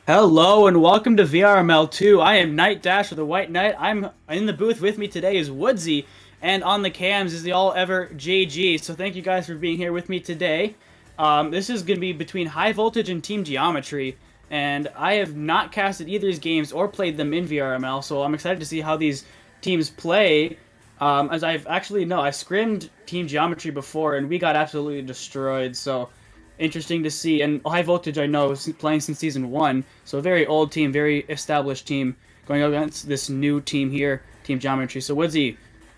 Hello and welcome to VRML 2. I am Night Dash with the White Knight. I'm in the booth with me today is Woodsy, and on the cams is the all-ever JG. So thank you guys for being here with me today. This is going to be between High Voltage and Team Geometry, and I have not casted either of these games or played them in VRML, so I'm excited to see how these teams play. As I've actually, no, I scrimmed Team Geometry before, and we got absolutely destroyed, so interesting to see. And High Voltage, I know, is playing since Season 1, so a very old team, very established team, going against this new team here, Team Geometry. So, Woodsy,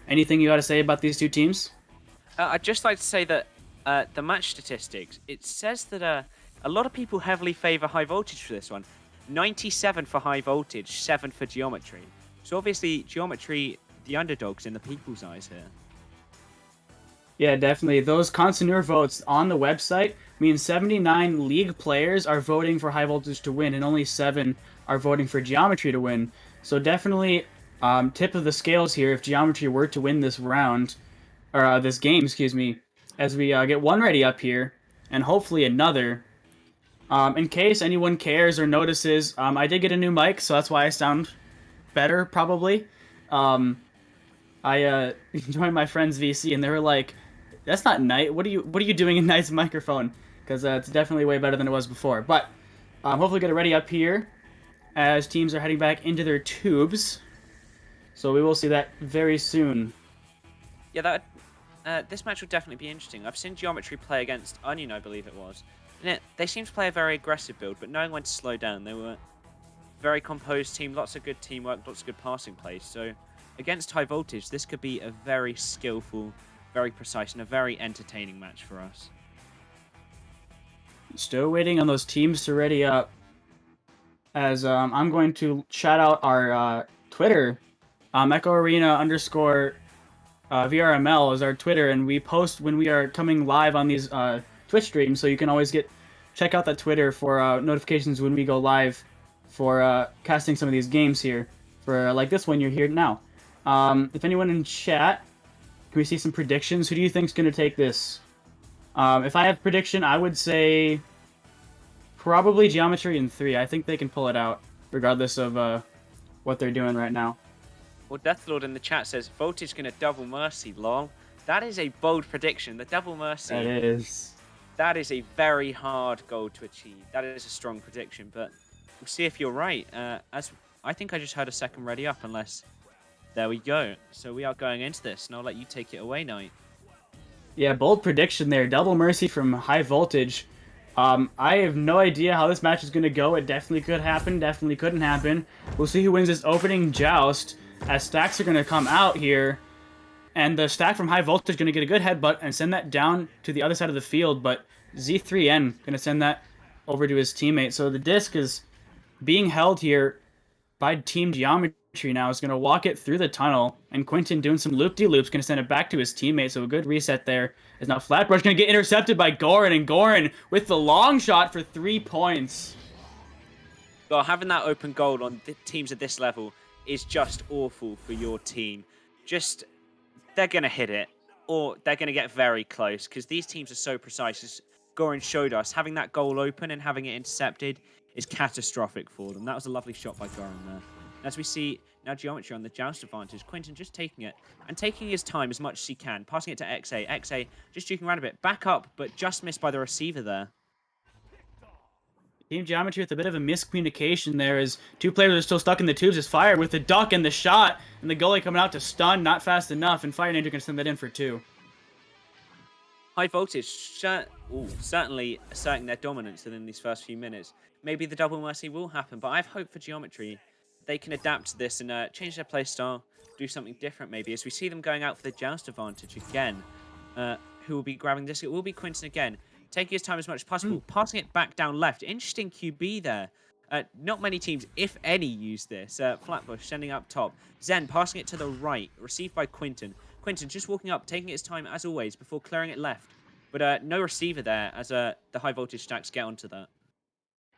anything you got to say about these two teams? I'd just like to say that the match statistics, it says that a lot of people heavily favour High Voltage for this one. 97 for High Voltage, 7 for Geometry. So obviously, Geometry, the underdogs in the people's eyes here. Yeah, definitely. Those connoisseur votes on the website mean 79 league players are voting for High Voltage to win, and only 7 are voting for Geometry to win. So definitely, tip of the scales here if Geometry were to win this round, or this game, excuse me, as we get one ready up here, and hopefully another. In case anyone cares or notices, I did get a new mic, so that's why I sound better, probably. I joined my friend's VC, and they were like, "That's not Knight. What are you doing in Knight's microphone?" Because it's definitely way better than it was before. But hopefully get it ready up here as teams are heading back into their tubes. So we will see that very soon. Yeah, this match will definitely be interesting. I've seen Geometry play against Onion, I believe it was. And they seem to play a very aggressive build, but knowing when to slow down. They were a very composed team, lots of good teamwork, lots of good passing plays. So against High Voltage, this could be a very skillful, very precise, and a very entertaining match for us. Still waiting on those teams to ready up. As I'm going to shout out our Twitter, Echo Arena _ VRML is our Twitter, and we post when we are coming live on these Twitch streams, so you can always check out that Twitter for notifications when we go live for casting some of these games here. For like this one you're here now. If anyone in chat, can we see some predictions? Who do you think is going to take this? If I have prediction, I would say probably Geometry in 3. I think they can pull it out, regardless of what they're doing right now. Well, Deathlord in the chat says Voltage gonna double Mercy, lol. That is a bold prediction. The double Mercy. That is. That is a very hard goal to achieve. That is a strong prediction, but we'll see if you're right. As I think I just heard a second ready up, unless there we go. So we are going into this, and I'll let you take it away, Knight. Yeah, bold prediction there. Double Mercy from High Voltage. I have no idea how this match is going to go. It definitely could happen, definitely couldn't happen. We'll see who wins this opening joust, as stacks are going to come out here. And the stack from High Voltage is going to get a good headbutt and send that down to the other side of the field, but Z3N going to send that over to his teammate. So the disc is being held here by Team Geometry now. Is going to walk it through the tunnel, and Quinton doing some loop-de-loops, going to send it back to his teammate. So a good reset there. Is now Flatbrush going to get intercepted by Goran, and Goran with the long shot for 3 points. Well, having that open goal on teams at this level is just awful for your team. They're going to hit it, or they're going to get very close, because these teams are so precise. As Goran showed us, having that goal open and having it intercepted is catastrophic for them. That was a lovely shot by Goran there. As we see now Geometry on the joust advantage, Quinton just taking it and taking his time as much as he can, passing it to XA. XA just juking around a bit, back up, but just missed by the receiver there. Team Geometry with a bit of a miscommunication there, as two players are still stuck in the tubes. Is Fire with the duck and the shot, and the goalie coming out to stun, not fast enough, and Fire Ninja can send that in for 2. High Voltage certainly asserting their dominance within these first few minutes. Maybe the double Mercy will happen, but I have hope for Geometry. They can adapt to this and change their playstyle, do something different maybe, as we see them going out for the joust advantage again. Who will be grabbing this? It will be Quinton again, taking his time as much as possible, passing it back down left. Interesting QB there. Not many teams, if any, use this. Flatbush sending up top. Zen passing it to the right, received by Quinton. Quinton just walking up, taking his time as always before clearing it left. But no receiver there as the High Voltage stacks get onto that.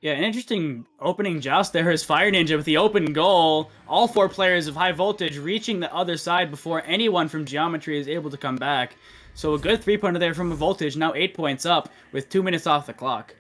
Yeah, an interesting opening joust there is Fire Ninja with the open goal. All 4 players of High Voltage reaching the other side before anyone from Geometry is able to come back. So a good 3-pointer there from Voltage, now 8 points up with 2 minutes off the clock.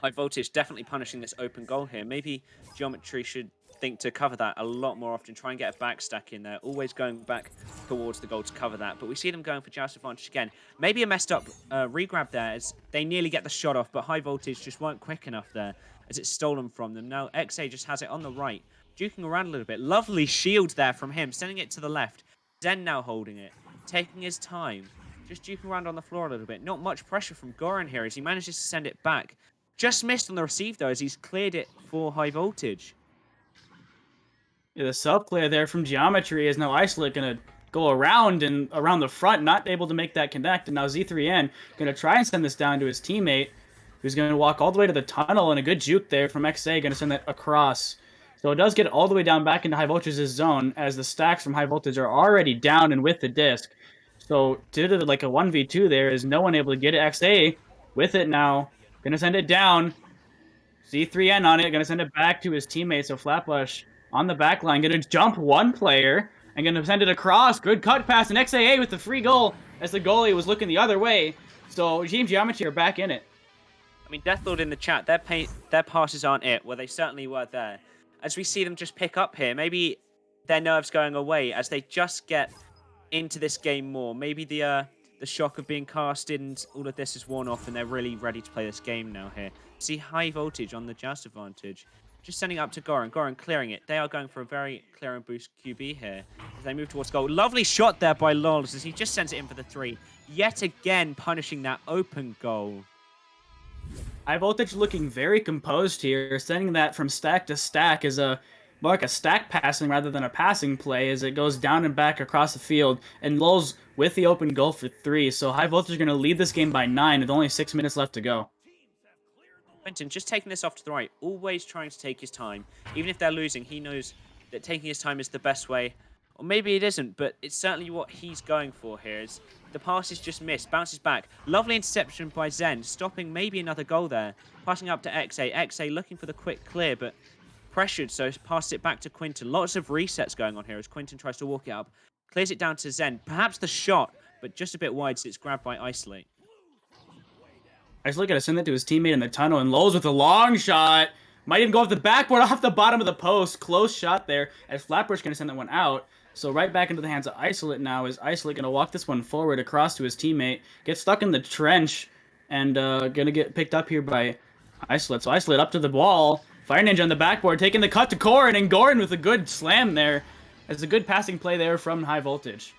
High Voltage definitely punishing this open goal here. Maybe Geometry should think to cover that a lot more often, try and get a back stack in there, always going back towards the goal to cover that. But we see them going for joust advantage again. Maybe a messed up regrab there as they nearly get the shot off, but High Voltage just weren't quick enough there as it's stolen from them. Now XA just has it on the right, duking around a little bit. Lovely shield there from him, sending it to the left. Zen now holding it, taking his time, just duking around on the floor a little bit. Not much pressure from Goran here as he manages to send it back. Just missed on the receive though as he's cleared it for High Voltage. Yeah, the self-clear there from Geometry is now Isolate going to go around and around the front, not able to make that connect. And now Z3N going to try and send this down to his teammate, who's going to walk all the way to the tunnel, and a good juke there from XA, going to send that across. So it does get all the way down back into High Voltage's zone, as the stacks from High Voltage are already down and with the disc. So due to like a 1v2 there, is no one able to get it. XA with it now, going to send it down. Z3N on it, going to send it back to his teammate. So Flatbush on the back line, going to jump one player and going to send it across. Good cut pass, and XAA with the free goal as the goalie was looking the other way. So Team Geometry are back in it. I mean, Deathlord in the chat, their passes aren't it. Well, they certainly were there. As we see them just pick up here, maybe their nerves going away as they just get into this game more. Maybe the shock of being casted and all of this is worn off, and they're really ready to play this game now here. See High Voltage on the joust advantage. Just sending up to Goran. Goran clearing it. They are going for a very clear and boost QB here as they move towards goal. Lovely shot there by Lols as he just sends it in for the 3. Yet again punishing that open goal. High Voltage looking very composed here, sending that from stack to stack as more like a stack passing rather than a passing play as it goes down and back across the field. And Lols with the open goal for 3. So High Voltage are going to lead this game by 9 with only 6 minutes left to go. Quinton just taking this off to the right, always trying to take his time. Even if they're losing, he knows that taking his time is the best way. Or maybe it isn't, but it's certainly what he's going for here. Is the pass is just missed, bounces back. Lovely interception by Zen, stopping maybe another goal there. Passing up to XA. XA looking for the quick clear, but pressured, so passes it back to Quinton. Lots of resets going on here as Quinton tries to walk it up. Clears it down to Zen. Perhaps the shot, but just a bit wide, so it's grabbed by Isolate. Isolate got to send that to his teammate in the tunnel, and Lols with a long shot. Might even go off the backboard, off the bottom of the post. Close shot there, as Flatbush going to send that one out. So right back into the hands of Isolate now. Is Isolate going to walk this one forward across to his teammate, get stuck in the trench, and going to get picked up here by Isolate. So Isolate up to the wall. Fire Ninja on the backboard, taking the cut to Goran, and Goran with a good slam there. It's a good passing play there from High Voltage.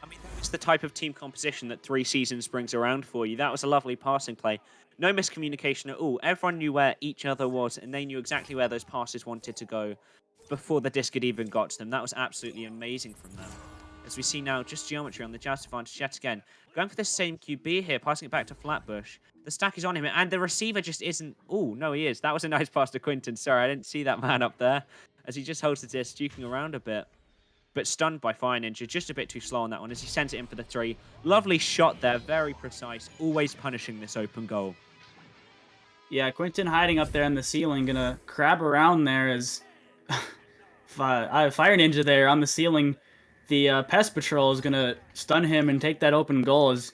I mean, that's the type of team composition that 3 seasons brings around for you. That was a lovely passing play. No miscommunication at all. Everyone knew where each other was, and they knew exactly where those passes wanted to go before the disc had even got to them. That was absolutely amazing from them. As we see now, just Geometry on the Joust advantage yet again. Going for the same QB here, passing it back to Flatbush. The stack is on him, and the receiver just isn't... Oh, no, he is. That was a nice pass to Quinton. Sorry, I didn't see that man up there, as he just holds the disc, duking around a bit. But stunned by Fire Ninja, just a bit too slow on that one, as he sends it in for the 3. Lovely shot there, very precise, always punishing this open goal. Yeah, Quinton hiding up there in the ceiling, gonna crab around there as Fire Ninja there on the ceiling. The Pest Patrol is gonna stun him and take that open goal, as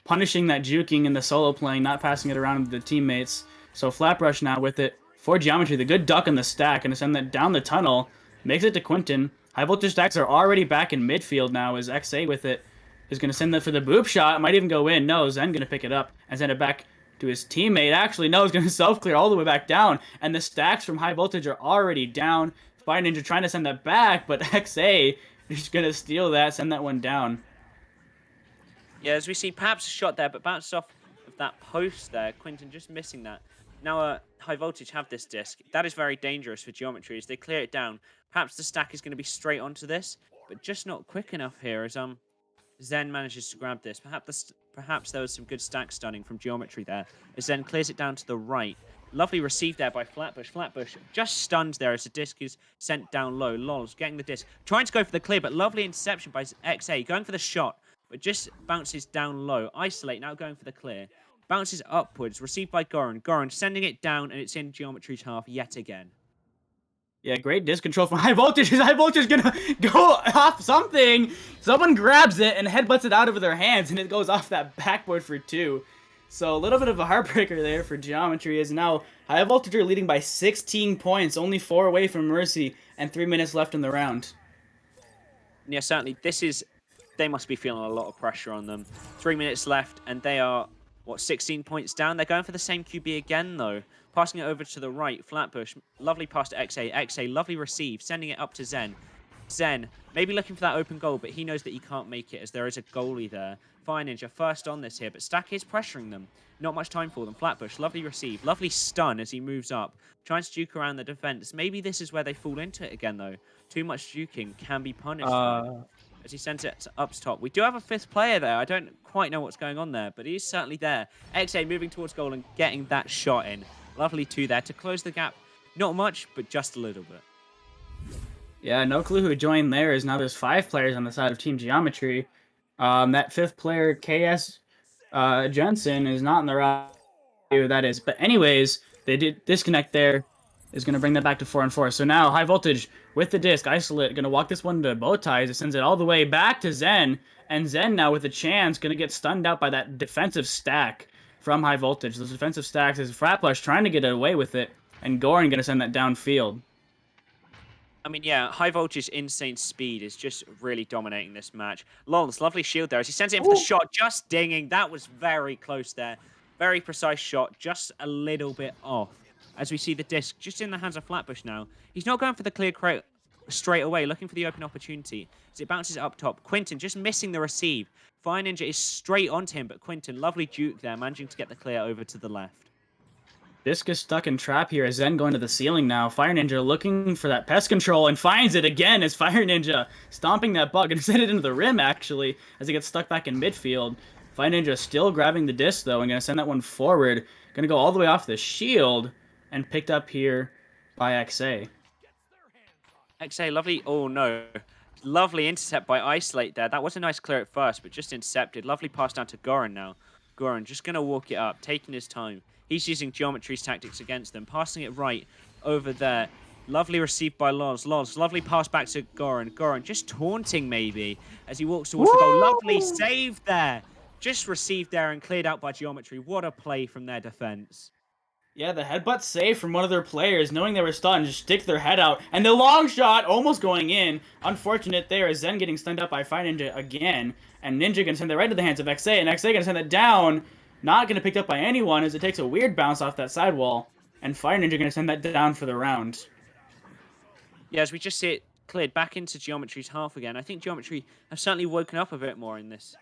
punishing that juking and the solo playing, not passing it around to the teammates. So Flatbush now with it for Geometry, the good duck in the stack, gonna send that down the tunnel, makes it to Quinton. High Voltage stacks are already back in midfield now, as XA with it is gonna send that for the boop shot, might even go in. No, Zen gonna pick it up and send it back to his teammate. Actually, no, he's going to self-clear all the way back down. And the stacks from High Voltage are already down. Fire Ninja trying to send that back, but XA is going to steal that, send that one down. Yeah, as we see, perhaps a shot there, but bounced off of that post there. Quinton just missing that. Now, High Voltage have this disc. That is very dangerous for Geometry as they clear it down. Perhaps the stack is going to be straight onto this, but just not quick enough here as Zen manages to grab this. Perhaps there was some good stack stunning from Geometry there, as Zen clears it down to the right. Lovely receive there by Flatbush. Flatbush just stunned there as the disc is sent down low. Lols getting the disc, trying to go for the clear, but lovely interception by XA, going for the shot, but just bounces down low. Isolate now going for the clear. Bounces upwards, received by Goran. Goran sending it down, and it's in Geometry's half yet again. Yeah, great disc control from High Voltage. High Voltage gonna go off something. Someone grabs it and headbutts it out of their hands, and it goes off that backboard for 2. So a little bit of a heartbreaker there for Geometry, as now High Voltage are leading by 16 points, only 4 away from Mercy, and 3 minutes left in the round. Yeah, certainly. They must be feeling a lot of pressure on them. 3 minutes left, and they are, 16 points down? They're going for the same QB again, though. Passing it over to the right, Flatbush. Lovely pass to XA. XA, lovely receive, sending it up to Zen. Zen, maybe looking for that open goal, but he knows that he can't make it as there is a goalie there. Fire Ninja first on this here, but Stack is pressuring them. Not much time for them. Flatbush, lovely receive. Lovely stun as he moves up. Trying to juke around the defense. Maybe this is where they fall into it again, though. Too much juking can be punished. As he sends it up top. We do have a 5th player there. I don't quite know what's going on there, but he's certainly there. XA moving towards goal and getting that shot in. Lovely 2 there to close the gap. Not much, but just a little bit. Yeah, no clue who joined there, as now there's 5 players on the side of Team Geometry. That 5th player, KS Jensen, is not in the round. Who that is. But anyways, they did disconnect there. Is going to bring that back to 4-4. So now High Voltage with the disc. Isolate going to walk this one to bow ties. It sends it all the way back to Zen. And Zen now with a chance going to get stunned out by that defensive stack from High Voltage. Those defensive stacks is Flatbush trying to get away with it. And Goran going to send that downfield. I mean, yeah, High Voltage's insane speed is just really dominating this match. Lol's lovely shield there as he sends it in for the shot. Just dinging. That was very close there. Very precise shot. Just a little bit off. As we see the disc just in the hands of Flatbush now. He's not going for the clear straight away, looking for the open opportunity. As it bounces up top. Quinton just missing the receive. Fire Ninja is straight onto him, but Quinton, lovely juke there, managing to get the clear over to the left. Disc is stuck in trap here as Zen going to the ceiling now. Fire Ninja looking for that pest control and finds it again as Fire Ninja stomping that bug and send it into the rim, actually, as he gets stuck back in midfield. Fire Ninja still grabbing the disc, though, and going to send that one forward. Going to go all the way off the shield and picked up here by XA. XA, lovely. Oh, no. Lovely intercept by Isolate there. That was a nice clear at first, but just intercepted. Lovely pass down to Goran now. Goran just going to walk it up, taking his time. He's using Geometry's tactics against them, passing it right over there. Lovely received by Loz. Loz, lovely pass back to Goran. Goran just taunting maybe as he walks towards the goal. Lovely save there. Just received there and cleared out by Geometry. What a play from their defense. Yeah, the headbutt save from one of their players, knowing they were stunned, just stick their head out. And the long shot almost going in. Unfortunate there is Zen getting stunned up by Fire Ninja again. And Ninja gonna send that right to the hands of XA, and XA gonna send it down. Not gonna picked up by anyone as it takes a weird bounce off that sidewall. And Fire Ninja gonna send that down for the round. Yeah, as we just see it cleared back into Geometry's half again. I think Geometry have certainly woken up a bit more in this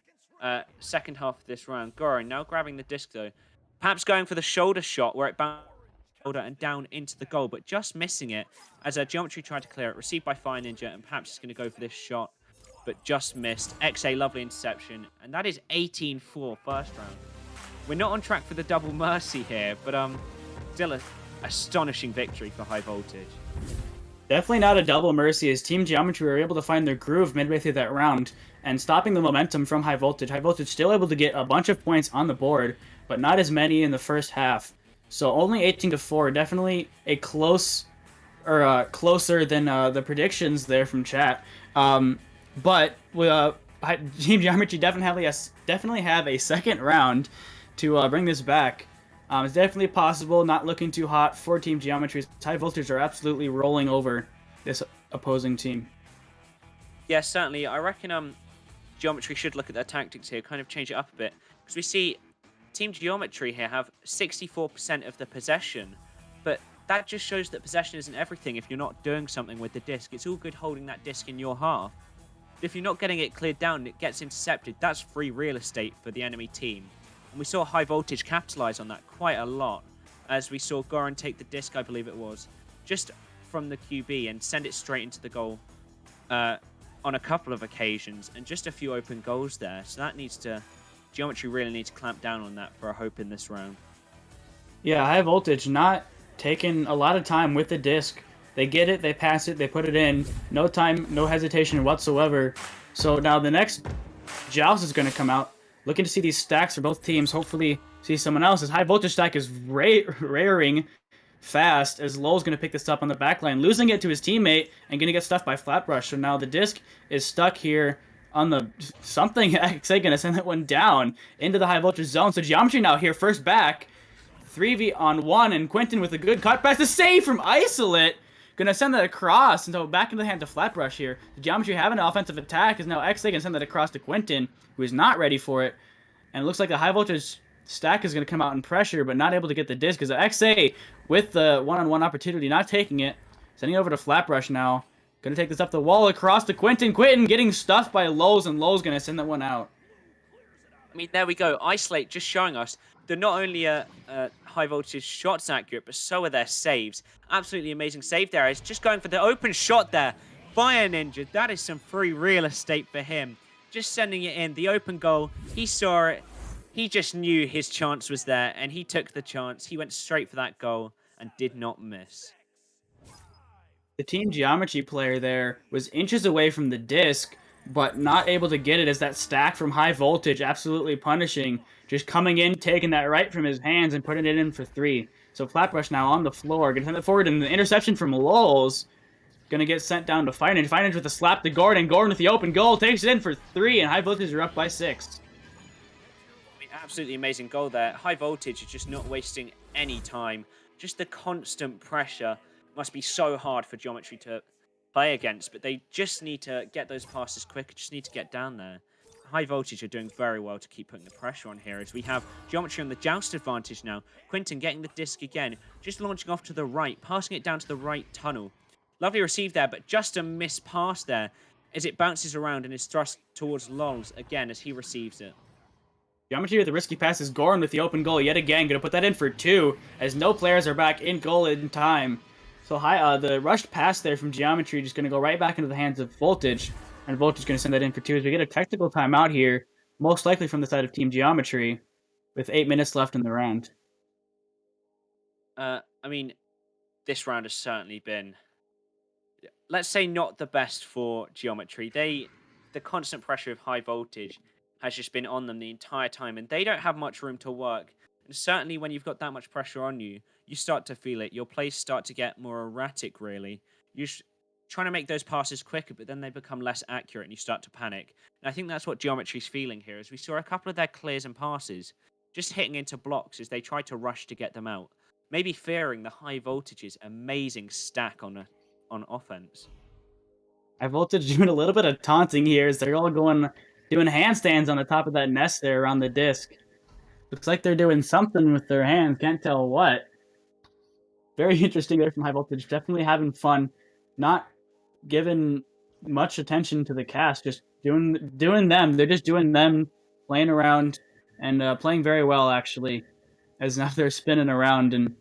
second half of this round. Goran now grabbing the disc though. Perhaps going for the shoulder shot where it bounced and down into the goal, but just missing it as Geometry tried to clear it. Received by Fire Ninja, and perhaps he's going to go for this shot, but just missed. XA, lovely interception, and that is 18-4 first round. We're not on track for the double mercy here, but still an astonishing victory for High Voltage. Definitely not a double mercy, as Team Geometry were able to find their groove midway through that round and stopping the momentum from High Voltage. High Voltage still able to get a bunch of points on the board, but not as many in the first half. So only 18-4, definitely a close, or closer than the predictions there from chat. But Team Geometry definitely have a second round to bring this back. It's definitely possible, not looking too hot for Team Geometry. High Voltage are absolutely rolling over this opposing team. Yeah, certainly. I reckon Geometry should look at their tactics here, kind of change it up a bit. Because we see Team Geometry here have 64% of the possession. But that just shows that possession isn't everything if you're not doing something with the disc. It's all good holding that disc in your half. But if you're not getting it cleared down and it gets intercepted, that's free real estate for the enemy team. And we saw High Voltage capitalize on that quite a lot, as we saw Goran take the disc, I believe it was, just from the QB and send it straight into the goal on a couple of occasions, and just a few open goals there. So that needs to, Geometry really needs to clamp down on that for a hope in this round. Yeah, High Voltage not taking a lot of time with the disc. They get it, they pass it, they put it in. No time, no hesitation whatsoever. So now the next Joust is going to come out. Looking to see these stacks for both teams. Hopefully see someone else. His High Voltage stack is raring fast as Lowell's going to pick this up on the back line, losing it to his teammate and going to get stuffed by Flatbrush. So now the disc is stuck here on the something. XA going to send that one down into the High Voltage zone. So Geometry now here first back. 3v1, and Quentin with a good cut pass. The save from Isolate. Gonna send that across, and so back into the hand of Flatbrush here. The Geometry having an offensive attack is now XA gonna send that across to Quentin, who is not ready for it. And it looks like the High Voltage stack is gonna come out in pressure, but not able to get the disc, because XA, with the one-on-one opportunity, not taking it. Sending it over to Flatbrush now. Gonna take this up the wall across to Quentin. Quentin getting stuffed by Lowe's, and Lowe's gonna send that one out. I mean, there we go. Isolate just showing us that not only are High Voltage shots accurate, but so are their saves. Absolutely amazing save there. He's just going for the open shot there. Fire Ninja, that is some free real estate for him. Just sending it in. The open goal, he saw it. He just knew his chance was there, and he took the chance. He went straight for that goal and did not miss. The Team Geometry player there was inches away from the disc, but not able to get it as that stack from High Voltage absolutely punishing. Just coming in, taking that right from his hands and putting it in for 3. So Flatbrush now on the floor, gonna send it forward, and the interception from Lowell's gonna get sent down to Fire Ninja. Fire Ninja with a slap to Gordon. Gordon with the open goal, takes it in for 3, and High Voltage are up by 6. I mean, absolutely amazing goal there. High Voltage is just not wasting any time. Just the constant pressure must be so hard for Geometry to play against, but they just need to get those passes quicker, just need to get down there. High Voltage are doing very well to keep putting the pressure on here as we have Geometry on the Joust advantage now. Quentin getting the disc again, just launching off to the right, passing it down to the right tunnel. Lovely receive there, but just a missed pass there as it bounces around and is thrust towards Lols again as he receives it. Geometry with the risky pass is Gordon with the open goal yet again, gonna put that in for 2 as no players are back in goal in time. So the rushed pass there from Geometry just going to go right back into the hands of Voltage, and Voltage is going to send that in for 2 as we get a technical timeout here, most likely from the side of Team Geometry, with 8 minutes left in the round. I mean, this round has certainly been, let's say, not the best for Geometry. The constant pressure of High Voltage has just been on them the entire time, and they don't have much room to work. And certainly when you've got that much pressure on you, you start to feel it. Your plays start to get more erratic, really. You're trying to make those passes quicker, but then they become less accurate and you start to panic. And I think that's what Geometry's feeling here, as we saw a couple of their clears and passes just hitting into blocks as they try to rush to get them out. maybe fearing the high voltage's amazing stack on offense. High Voltage doing a little bit of taunting here as they're all doing handstands on the top of that nest there around the disc. Looks like they're doing something with their hands. Can't tell what. Very interesting there from High Voltage. Definitely having fun. Not giving much attention to the cast. Just doing them. They're just doing them, playing around, and playing very well, actually. As now they're spinning around and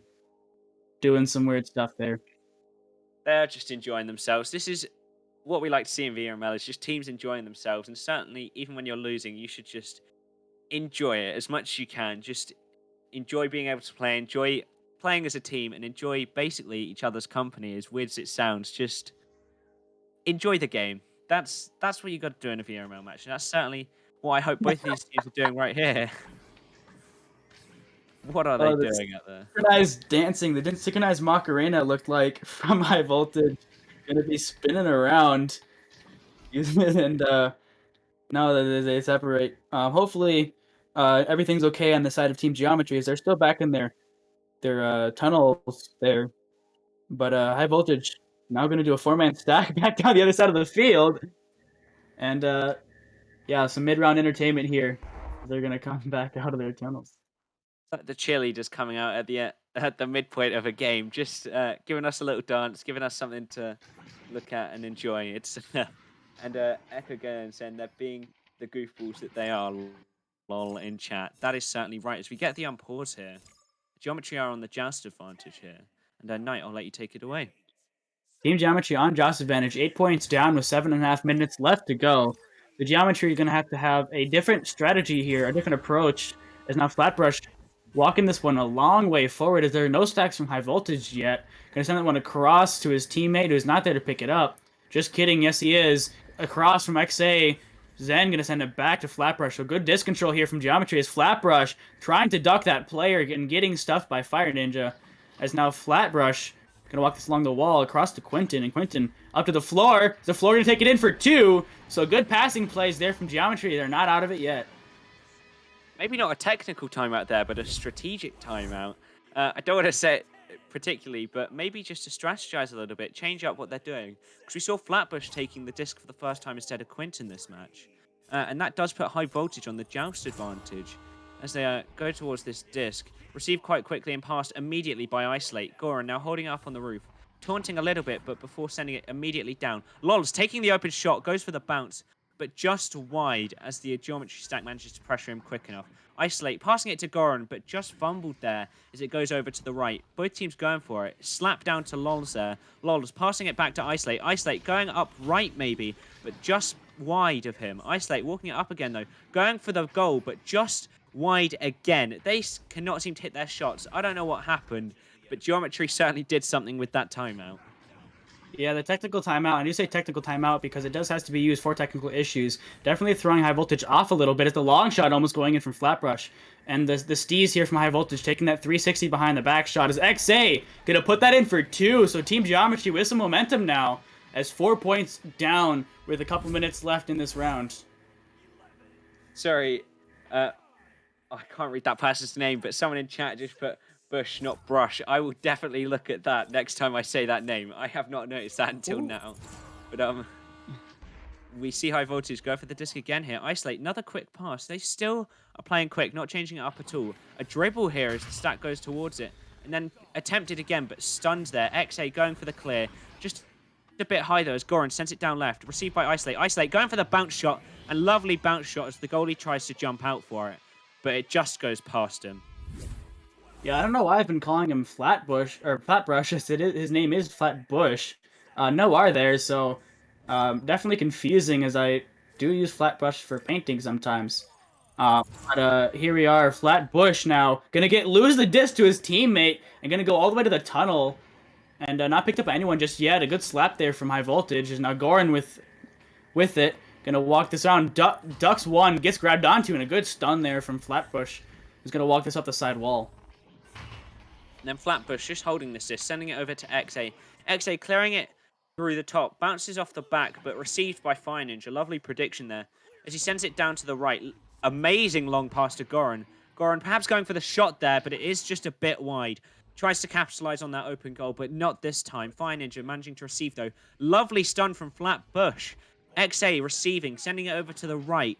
doing some weird stuff there. They're just enjoying themselves. This is what we like to see in VRML, is just teams enjoying themselves. And certainly, even when you're losing, you should just enjoy it as much as you can. Just enjoy being able to play, enjoy playing as a team, and enjoy basically each other's company, as weird as it sounds. Just enjoy the game. That's what you got to do in a VRML match. And that's certainly what I hope both of these teams are doing right here. What are they doing out there? Synchronized dancing. The synchronized Macarena looked like from High Voltage. Gonna be spinning around. And no, they separate. Hopefully, everything's okay on the side of Team Geometry as they're still back in their tunnels there. But High Voltage now going to do a 4-man stack back down the other side of the field. And yeah, some mid-round entertainment here. They're going to come back out of their tunnels. The cheerleaders coming out at the midpoint of a game, just giving us a little dance, giving us something to look at and enjoy. It's and Echo again saying they're being the goofballs that they are. Lol in chat. That is certainly right. As we get the unpause here, Geometry are on the joust advantage here. And Knight, I'll let you take it away. Team Geometry on joust advantage, 8 points down with 7.5 minutes left to go. The Geometry are going to have a different strategy here, a different approach. As now Flatbrush walking this one a long way forward as there are no stacks from High Voltage yet. Going to send that one across to his teammate who's not there to pick it up. Just kidding, yes he is. Across from XA. Zen going to send it back to Flatbrush. So good disc control here from Geometry as Flatbrush trying to duck that player and getting stuffed by Fire Ninja. As now Flatbrush going to walk this along the wall across to Quentin. And Quentin up to the floor. The floor going to take it in for 2. So good passing plays there from Geometry. They're not out of it yet. Maybe not a technical timeout there, but a strategic timeout. I don't want to say it particularly, but maybe just to strategize a little bit, change up what they're doing. Because we saw Flatbush taking the disc for the first time instead of Quentin this match. And that does put High Voltage on the joust advantage as they go towards this disc. Received quite quickly and passed immediately by Isolate. Goran now holding it up on the roof. Taunting a little bit, but before sending it immediately down. Lols taking the open shot, goes for the bounce, but just wide as the Geometry stack manages to pressure him quick enough. Isolate passing it to Goran, but just fumbled there as it goes over to the right. Both teams going for it. Slap down to Lols there. Lols passing it back to Isolate. Isolate going up right maybe, but just wide of him. Isolate walking it up again though. Going for the goal, but just wide again. They cannot seem to hit their shots. I don't know what happened, but Geometry certainly did something with that timeout. Yeah, the technical timeout, I do say technical timeout because it does have to be used for technical issues. Definitely throwing High Voltage off a little bit. It's the long shot almost going in from Flatbrush. And the Steez here from High Voltage taking that 360 behind the back shot is XA. Gonna put that in for 2. So Team Geometry with some momentum now as 4 points down with a couple minutes left in this round. Sorry, I can't read that person's name, but someone in chat just put Bush, not Brush. I will definitely look at that next time I say that name. I have not noticed that until now. But we see High Voltage go for the disc again here. Isolate, another quick pass. They still are playing quick, not changing it up at all. A dribble here as the stack goes towards it. And then attempted again, but stunned there. XA going for the clear. Just a bit high though as Goran sends it down left. Received by Isolate. Isolate going for the bounce shot. And lovely bounce shot as the goalie tries to jump out for it. But it just goes past him. Yeah, I don't know why I've been calling him Flatbush, or Flatbrush, as his name is Flatbush. No R there, so definitely confusing as I do use Flatbrush for painting sometimes. But here we are, Flatbush now, gonna lose the disc to his teammate, and gonna go all the way to the tunnel, and not picked up by anyone just yet. A good slap there from High Voltage, is now Goran with it, gonna walk this around, ducks one, gets grabbed onto, and a good stun there from Flatbush, who's gonna walk this up the side wall. And then Flatbush just holding this disc, sending it over to XA. XA clearing it through the top, bounces off the back, but received by Fire Ninja. Lovely prediction there as he sends it down to the right. Amazing long pass to Goran. Goran perhaps going for the shot there, but it is just a bit wide. Tries to capitalize on that open goal, but not this time. Fire Ninja managing to receive, though. Lovely stun from Flatbush. XA receiving, sending it over to the right.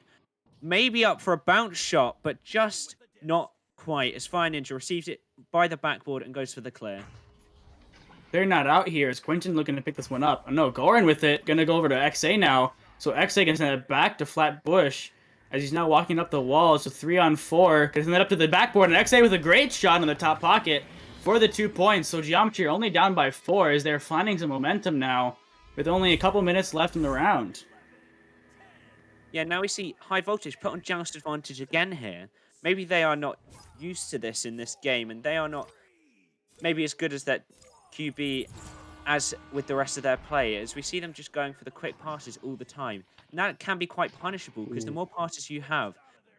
Maybe up for a bounce shot, but just not quite, as Fire Ninja receives it by the backboard and goes for the clear. They're not out here. Is Quentin looking to pick this one up? No, Goran with it. Gonna go over to XA now. So XA can send it back to Flatbush as he's now walking up the wall. It's a 3-on-4. Gonna send it up to the backboard, and XA with a great shot in the top pocket for the 2 points. So Geometry only down by 4 as they're finding some momentum now with only a couple minutes left in the round. Yeah, now we see High Voltage put on Joust advantage again here. Maybe they are not used to this in this game, and they are not maybe as good as that QB as with the rest of their play, as we see them just going for the quick passes all the time. And that can be quite punishable, because the more passes you have,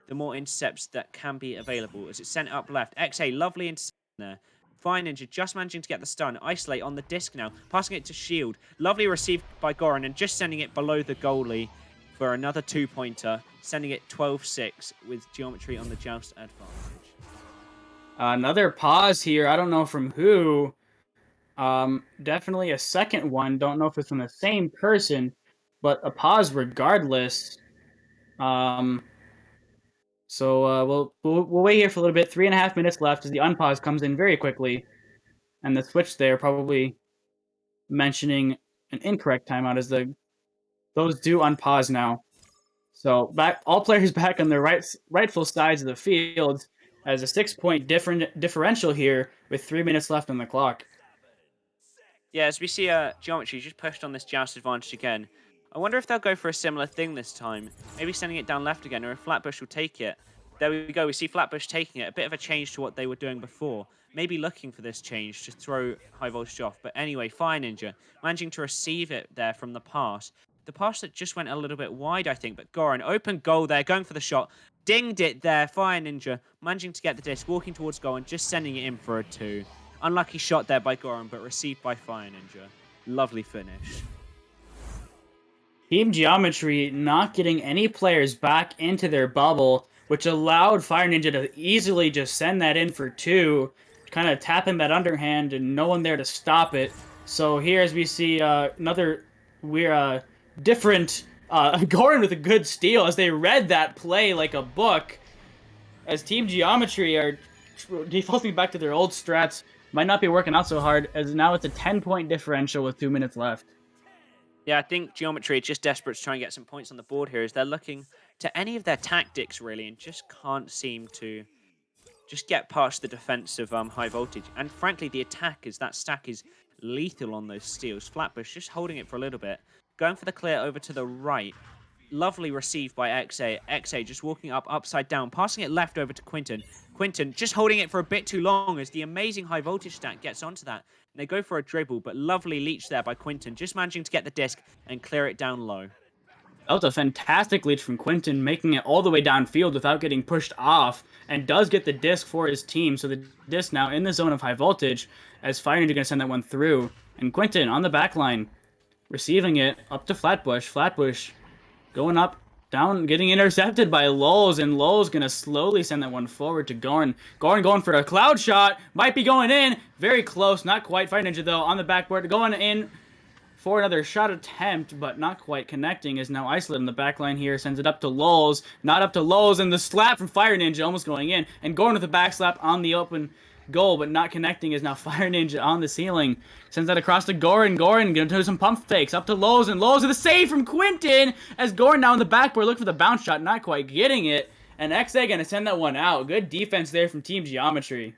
the more intercepts that can be available, as it's sent up left. XA, lovely intercept there. Fire Ninja just managing to get the stun. Isolate on the disc now, passing it to Shield. Lovely received by Goran, and just sending it below the goalie for another 2-pointer, sending it 12-6 with Geometry on the Joust advantage. Another pause here. I don't know from who. Definitely a second one. Don't know if it's from the same person, but a pause regardless. So we'll wait here for a little bit. 3.5 minutes left as the unpause comes in very quickly, and the switch there probably mentioning an incorrect timeout as those do unpause now. So back, all players back on their rightful sides of the field as a 6-point differential here with 3 minutes left on the clock. Yeah, as we see Geometry just pushed on this Joust advantage again. I wonder if they'll go for a similar thing this time. Maybe sending it down left again, or if Flatbush will take it. There we go. We see Flatbush taking it. A bit of a change to what they were doing before. Maybe looking for this change to throw High Voltage off. But anyway, Fire Ninja managing to receive it there from the pass. The pass that just went a little bit wide, I think. But Goran, open goal there, going for the shot. Dinged it there. Fire Ninja managing to get the disc, walking towards goal and just sending it in for a 2. Unlucky shot there by Goran, but received by Fire Ninja. Lovely finish. Team Geometry not getting any players back into their bubble, which allowed Fire Ninja to easily just send that in for 2, kind of tapping that underhand and no one there to stop it. So here, as we see another different Goran with a good steal as they read that play like a book, as Team Geometry are defaulting back to their old strats. Might not be working out so hard, as now it's a 10-point differential with 2 minutes left. Yeah, I think Geometry are just desperate to try and get some points on the board here, as they're looking to any of their tactics, really, and just can't seem to just get past the defense of High Voltage. And frankly, the attack, as that stack is lethal on those steals. Flatbush just holding it for a little bit, going for the clear over to the right. Lovely received by XA. XA just walking up upside down, passing it left over to Quinton. Quinton just holding it for a bit too long as the amazing High Voltage stack gets onto that. And they go for a dribble, but lovely leech there by Quinton, just managing to get the disc and clear it down low. That was a fantastic leech from Quinton, making it all the way downfield without getting pushed off, and does get the disc for his team. So the disc now in the zone of High Voltage, as Fire Ninja going to send that one through. And Quinton on the back line, receiving it up to Flatbush. Flatbush going up, down, getting intercepted by Lowell's, and Lowell's going to slowly send that one forward to Goran. Goran going for a cloud shot, might be going in, very close, not quite. Fire Ninja, though, on the backboard, going in for another shot attempt, but not quite connecting, is now isolated in the back line here, sends it up to Lowell's, not up to Lowell's, and the slap from Fire Ninja almost going in, and Goran with a back slap on the open goal, but not connecting, is now Fire Ninja on the ceiling. Sends that across to Goran. Goran gonna do some pump fakes up to Lowe's, and Lowe's with a save from Quinton as Goran now in the backboard looking for the bounce shot, not quite getting it. And XA gonna send that one out. Good defense there from Team Geometry.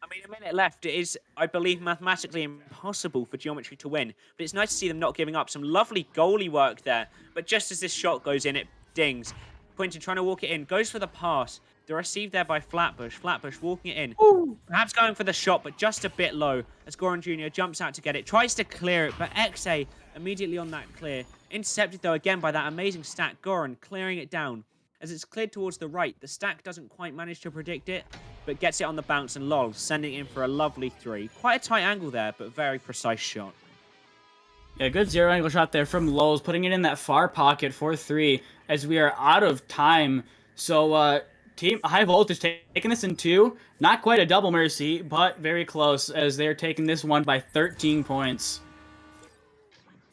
I mean, a minute left. It is, I believe, mathematically impossible for Geometry to win, but it's nice to see them not giving up. Some lovely goalie work there, but just as this shot goes in, it dings. Quinton trying to walk it in, goes for the pass. The receive there by Flatbush. Flatbush walking it in. Ooh. Perhaps going for the shot, but just a bit low as Goran Jr. jumps out to get it. Tries to clear it, but XA immediately on that clear. Intercepted, though, again by that amazing stack. Goran clearing it down. As it's cleared towards the right, the stack doesn't quite manage to predict it, but gets it on the bounce, and Lol sending it in for a lovely 3. Quite a tight angle there, but very precise shot. Yeah, good zero angle shot there from Lowell's, putting it in that far pocket for 3 as we are out of time. So, Team High Voltage taking this in 2. Not quite a double mercy, but very close as they're taking this one by 13 points.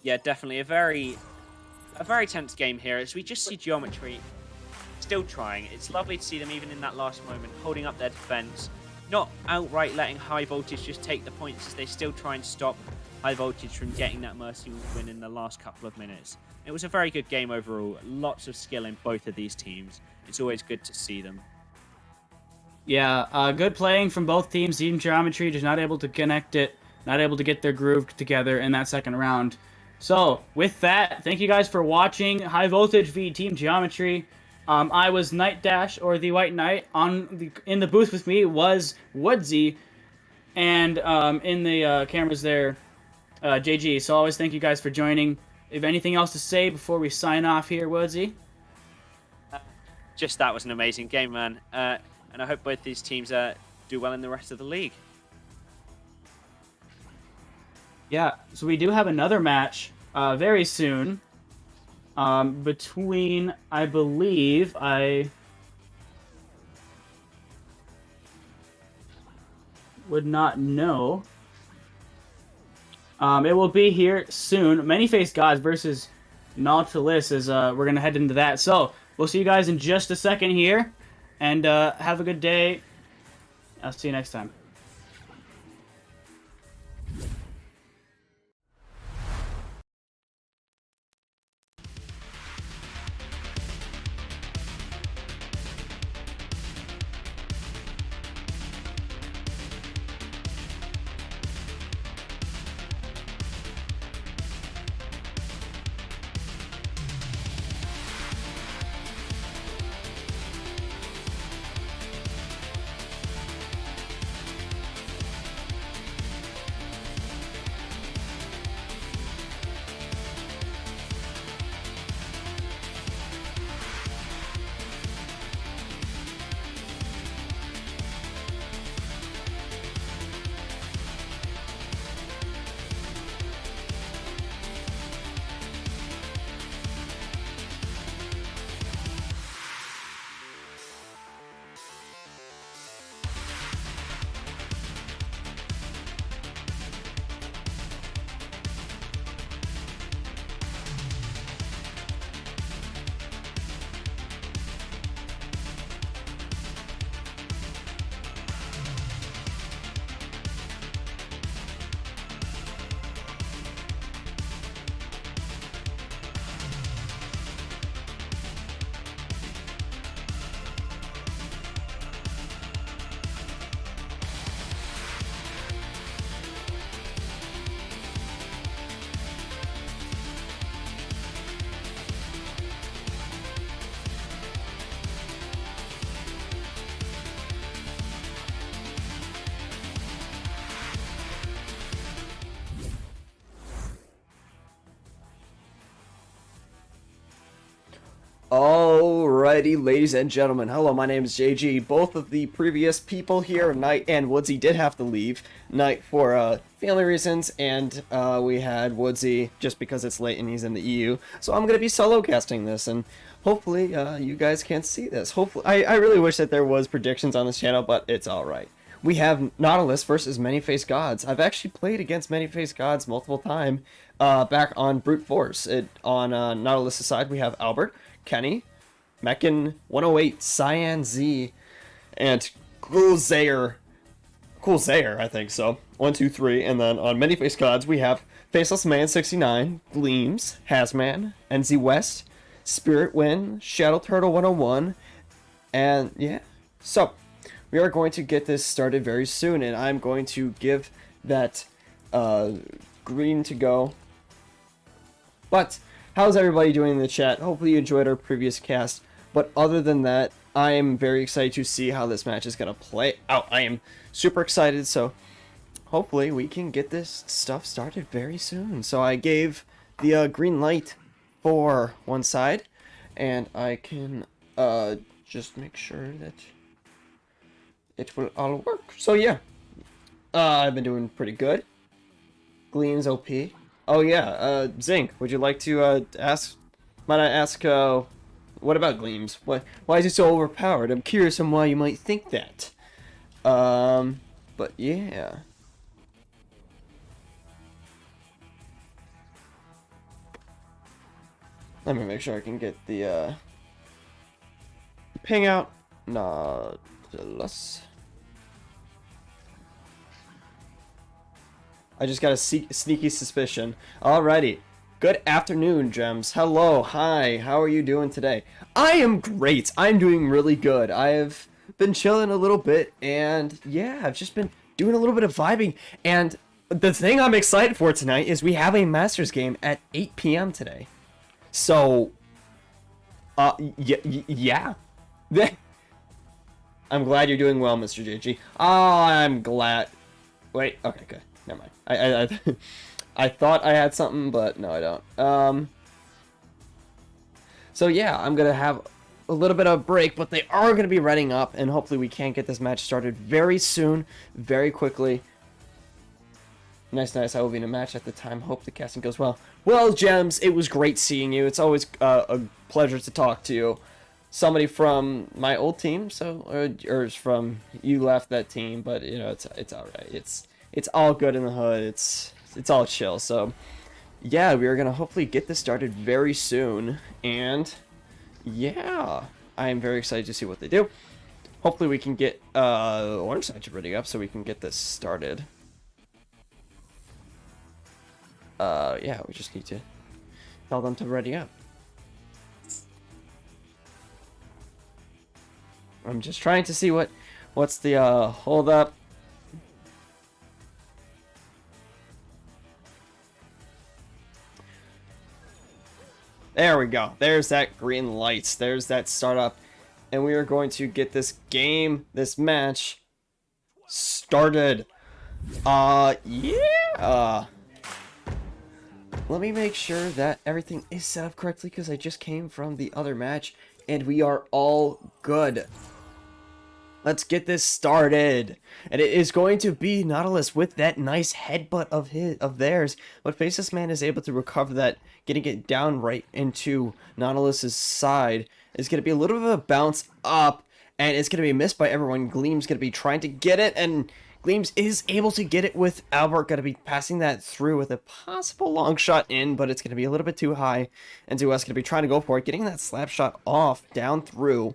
Yeah, definitely a very tense game here as we just see Geometry still trying. It's lovely to see them even in that last moment holding up their defense, not outright letting High Voltage just take the points as they still try and stop High Voltage from getting that mercy win in the last couple of minutes. It was a very good game overall. Lots of skill in both of these teams. It's always good to see them. Yeah, good playing from both teams. Team Geometry just not able to connect it, not able to get their groove together in that second round. So, with that, thank you guys for watching High Voltage v Team Geometry. I was Night Dash, or the White Knight. In the booth with me was Woodsy, and in the cameras there, JG. So always thank you guys for joining. If anything else to say before we sign off here, Woodsy? Just that was an amazing game, man. And I hope both these teams do well in the rest of the league. Yeah, so we do have another match very soon between, I believe, I would not know. It will be here soon. Many-Faced Gods versus Nautilus is we're going to head into that. So, we'll see you guys in just a second here. And have a good day. I'll see you next time. Alrighty, ladies and gentlemen. Hello, my name is JG. Both of the previous people here, Knight and Woodsy, did have to leave. Knight for family reasons, and we had Woodsy just because it's late and he's in the EU. So I'm going to be solo casting this, and hopefully you guys can see this. Hopefully, I really wish that there was predictions on this channel, but it's alright. We have Nautilus versus Many-Faced Gods. I've actually played against Many-Faced Gods multiple times back on Brute Force. On Nautilus' side, we have Albert, Kenny, Meccan 108, Cyan Z, and Cool Zayer, I think so. 1, 2, 3, and then on Many-Faced Gods we have Faceless Man 69, Gleams, Hazman, NZ West, Spirit Wind, Shadow Turtle 101, and yeah. So we are going to get this started very soon, and I'm going to give that green to go. But how's everybody doing in the chat? Hopefully you enjoyed our previous cast. But other than that, I am very excited to see how this match is going to play out. I am super excited, so hopefully we can get this stuff started very soon. So I gave the green light for one side, and I can just make sure that it will all work. So yeah, I've been doing pretty good. Glean's OP. Oh yeah, Zinc, would you like to might I ask What about Gleams? Why is he so overpowered? I'm curious on why you might think that. But yeah. Let me make sure I can get the ping out. Nautilus. I just got a sneaky suspicion. Alrighty. Good afternoon, Gems. Hello, hi. How are you doing today? I am great. I'm doing really good. I have been chilling a little bit, and yeah, I've just been doing a little bit of vibing. And the thing I'm excited for tonight is we have a Masters game at 8 p.m. today. So, yeah. I'm glad you're doing well, Mr. JG. Oh, I'm glad. Wait, okay, good. Never mind. I thought I had something, but no, I don't. So yeah, I'm gonna have a little bit of a break, but they are gonna be running up, and hopefully we can get this match started very soon, very quickly. Nice. I will be in a match at the time. Hope the casting goes well. Well, Gems, it was great seeing you. It's always a pleasure to talk to you. Somebody from my old team, or from you left that team, but you know it's all right. It's all good in the hood. It's all chill. So yeah, we are gonna hopefully get this started very soon, and yeah, I am very excited to see what they do. Hopefully we can get orange side ready up so we can get this started. Yeah, we just need to tell them to ready up. I'm just trying to see what's the hold up. There we go. There's that green light. There's that startup. And we are going to get this game, this match started. Yeah. Let me make sure that everything is set up correctly because I just came from the other match and we are all good. Let's get this started. And it is going to be Nautilus with that nice headbutt of theirs. But Faceless Man is able to recover that, getting it down right into Nautilus's side. It's going to be a little bit of a bounce up, and it's going to be missed by everyone. Gleam's going to be trying to get it, and Gleams is able to get it with Albert. Going to be passing that through with a possible long shot in, but it's going to be a little bit too high. And Zues going to be trying to go for it, getting that slap shot off down through.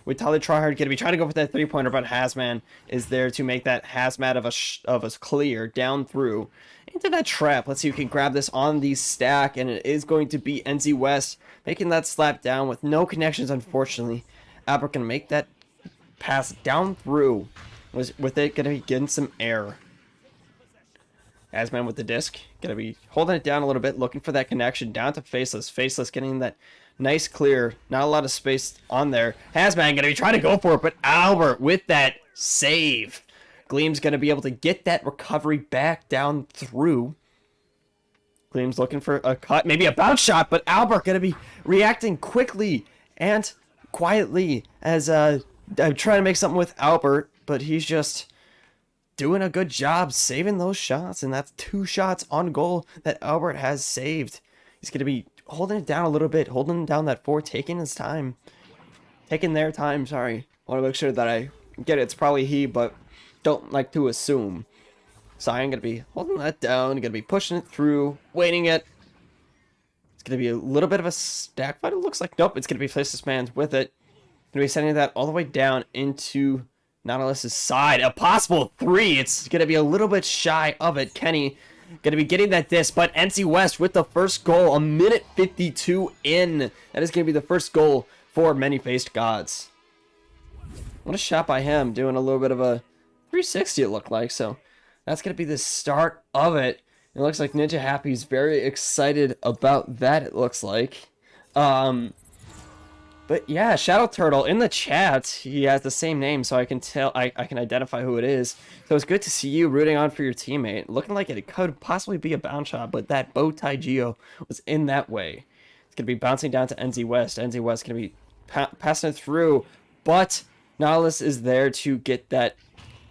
With Tali Tryhard going to be trying to go for that three-pointer, but Hazman is there to make that hazmat of a clear down through into that trap. Let's see who can grab this on the stack, and it is going to be NZ West making that slap down with no connections, unfortunately. Albert going to make that pass down through, with it going to be getting some air. Hazman with the disc, going to be holding it down a little bit, looking for that connection down to Faceless. Faceless getting that nice clear, not a lot of space on there. Hazman going to be trying to go for it, but Albert with that save. Gleam's going to be able to get that recovery back down through. Gleam's looking for a cut, maybe a bounce shot, but Albert going to be reacting quickly and quietly as I'm trying to make something with Albert, but he's just doing a good job saving those shots, and that's 2 shots on goal that Albert has saved. He's going to be holding it down a little bit, holding down that 4, taking his time. Taking their time, sorry. I want to make sure that I get it. It's probably he, but don't like to assume. So I'm going to be holding that down, going to be pushing it through, waiting it. It's going to be a little bit of a stack fight, it looks like. Nope, it's going to be Faceless Man's with it. Going to be sending that all the way down into Nautilus's side. A possible 3. It's going to be a little bit shy of it. Kenny going to be getting that disc, but NC West with the first goal, a minute 52 in. That is going to be the first goal for Many-Faced Gods. What a shot by him, doing a little bit of a 360 it looked like. So that's going to be the start of it. It looks like Ninja Happy's very excited about that, it looks like. But yeah, Shadow Turtle in the chat, he has the same name, so I can tell, I can identify who it is. So it's good to see you rooting on for your teammate. Looking like it could possibly be a bounce shot, but that bow tie Geo was in that way. It's going to be bouncing down to NZ West. NZ West going to be passing it through, but Nautilus is there to get that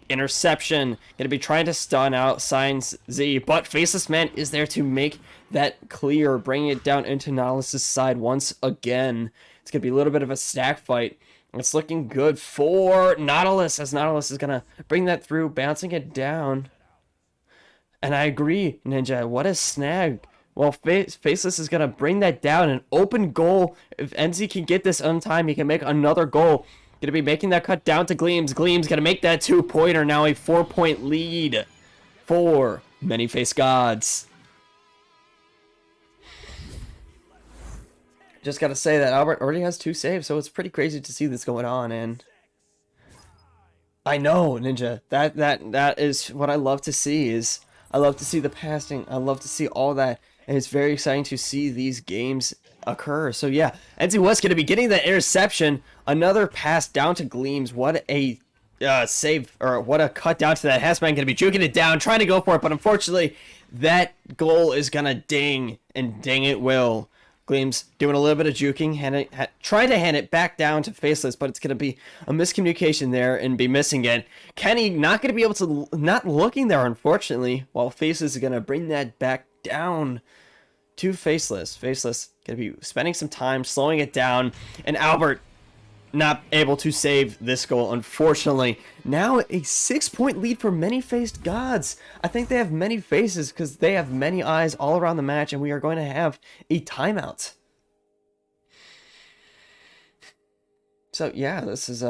interception. Going to be trying to stun out Signs Z, but Faceless Man is there to make that clear, bringing it down into Nautilus's side once again. It's going to be a little bit of a stack fight. It's looking good for Nautilus, as Nautilus is going to bring that through, bouncing it down. And I agree, Ninja. What a snag. Well, Faceless is going to bring that down. An open goal. If NZ can get this on time, he can make another goal. Going to be making that cut down to Gleams. Gleams going to make that 2-pointer. Now a 4-point lead for Many-Faced Gods. Just got to say that Albert already has 2 saves, so it's pretty crazy to see this going on. And I know, Ninja. That is what I love to see. I love to see the passing. I love to see all that. And it's very exciting to see these games occur. So yeah, NC West going to be getting that interception. Another pass down to Gleams. What a save, or what a cut down to that. Hasman going to be juking it down, trying to go for it. But unfortunately, that goal is going to ding, and ding it will. Gleams doing a little bit of juking, trying to hand it back down to Faceless, but it's going to be a miscommunication there and be missing it. Kenny not going to be able to, not looking there, unfortunately, while Faceless is going to bring that back down to Faceless. Faceless going to be spending some time slowing it down, and Albert not able to save this goal, unfortunately. Now a 6-point lead for Many-Faced Gods. I think they have many faces because they have many eyes all around the match, and we are going to have a timeout. So yeah, this is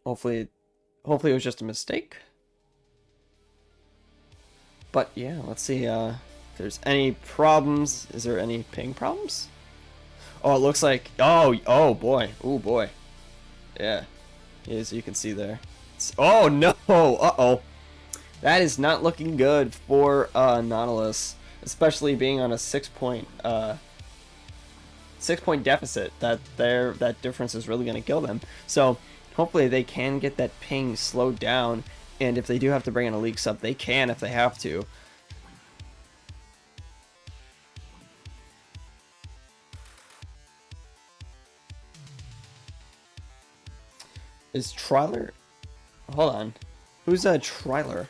hopefully it was just a mistake. But yeah, let's see if there's any problems. Is there any ping problems? Oh, it looks like, oh boy, oh boy, yeah, as you can see there. Oh no, uh-oh, that is not looking good for Nautilus, especially being on a 6-point deficit. That difference is really going to kill them. So hopefully they can get that ping slowed down, and if they do have to bring in a league sub, they can if they have to. Is Triler? Hold on. Who's a Triler?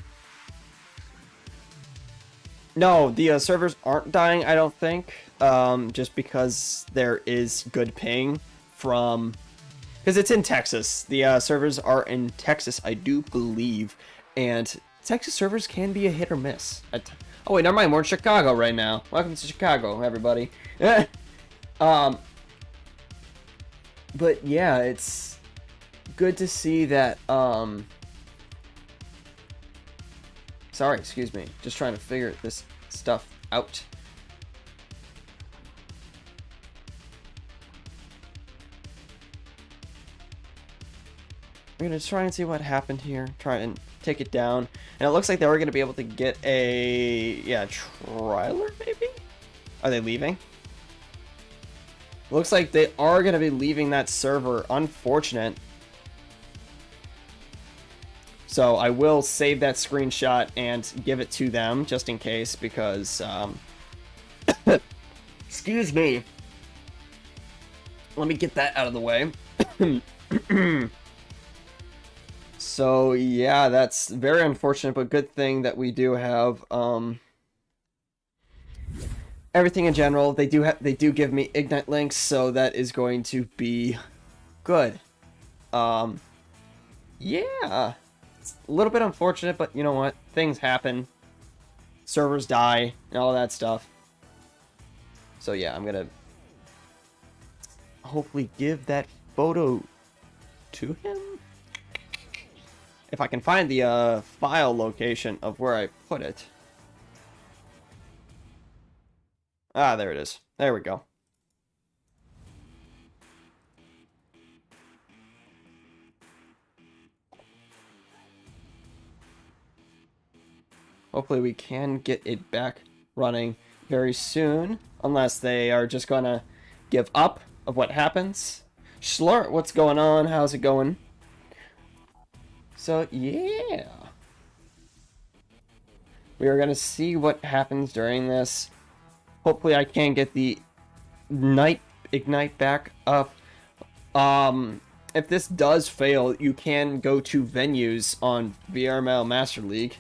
No, the servers aren't dying, I don't think. Just because there is good ping from... Because it's in Texas. The servers are in Texas, I do believe. And Texas servers can be a hit or miss. Oh wait, never mind, we're in Chicago right now. Welcome to Chicago, everybody. But yeah, it's good to see that, sorry, excuse me, just trying to figure this stuff out. We're gonna try and see what happened here, try and take it down, and it looks like they were gonna be able to get a, yeah, Triler maybe? Are they leaving? Looks like they are gonna be leaving that server, unfortunate. So I will save that screenshot and give it to them just in case, because excuse me, let me get that out of the way. So yeah, that's very unfortunate, but good thing that we do have everything in general. They do give me Ignite links, so that is going to be good. Yeah. It's a little bit unfortunate, but you know what? Things happen. Servers die, and all that stuff. So yeah, I'm gonna hopefully give that photo to him. If I can find the file location of where I put it. Ah, there it is. There we go. Hopefully we can get it back running very soon, unless they are just gonna give up of what happens. Schlart, what's going on? How's it going? So yeah, we are gonna see what happens during this. Hopefully I can get the Ignite back up. If this does fail, you can go to venues on VRML Master League.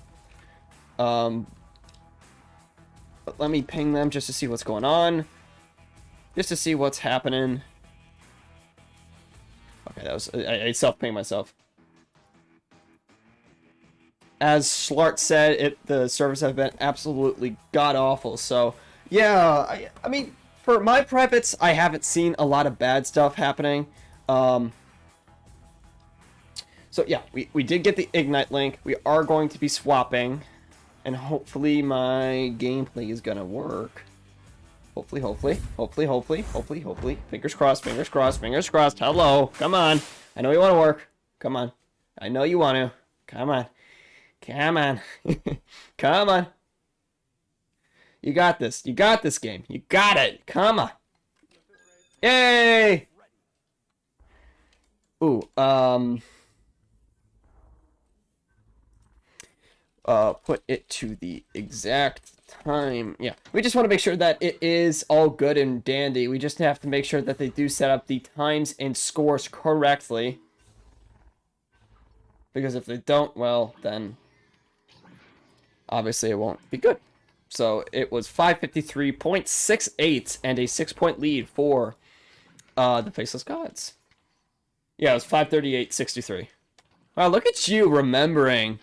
But let me ping them just to see what's going on. just to see what's happening. Okay, that was I self-pinged myself. As Schlart said, the servers have been absolutely god-awful, so yeah, I mean, for my privates, I haven't seen a lot of bad stuff happening. So yeah, we did get the Ignite link. We are going to be swapping, and hopefully my gameplay is gonna work. Hopefully. Fingers crossed, fingers crossed, fingers crossed. Hello, come on. I know you want to work. Come on. I know you want to. Come on. Come on. Come on. You got this. You got this game. You got it. Come on. Yay! Ooh, put it to the exact time. Yeah, we just want to make sure that it is all good and dandy. We just have to make sure that they do set up the times and scores correctly. Because if they don't, well, then obviously it won't be good. So it was 553.68 and a 6-point lead for the Faceless Gods. Yeah, it was 538.63. Wow, look at you remembering.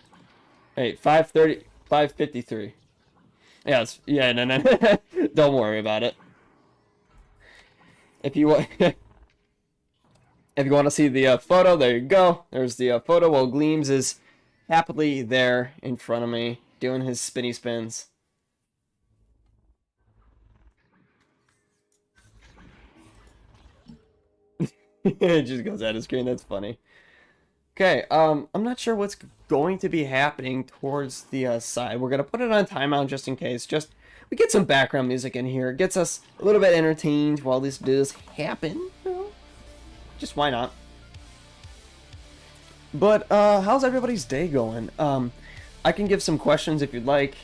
Hey, 530, 553. Yeah, yeah, no. Don't worry about it. If you want, if you want to see the photo, there you go. There's the photo while Gleams is happily there in front of me, doing his spinny spins. It just goes out of screen. That's funny. Okay, I'm not sure what's going to be happening towards the side. We're gonna put it on timeout just in case. Just we get some background music in here. It gets us a little bit entertained while this does happen. You know? Just why not? But how's everybody's day going? I can give some questions if you'd like.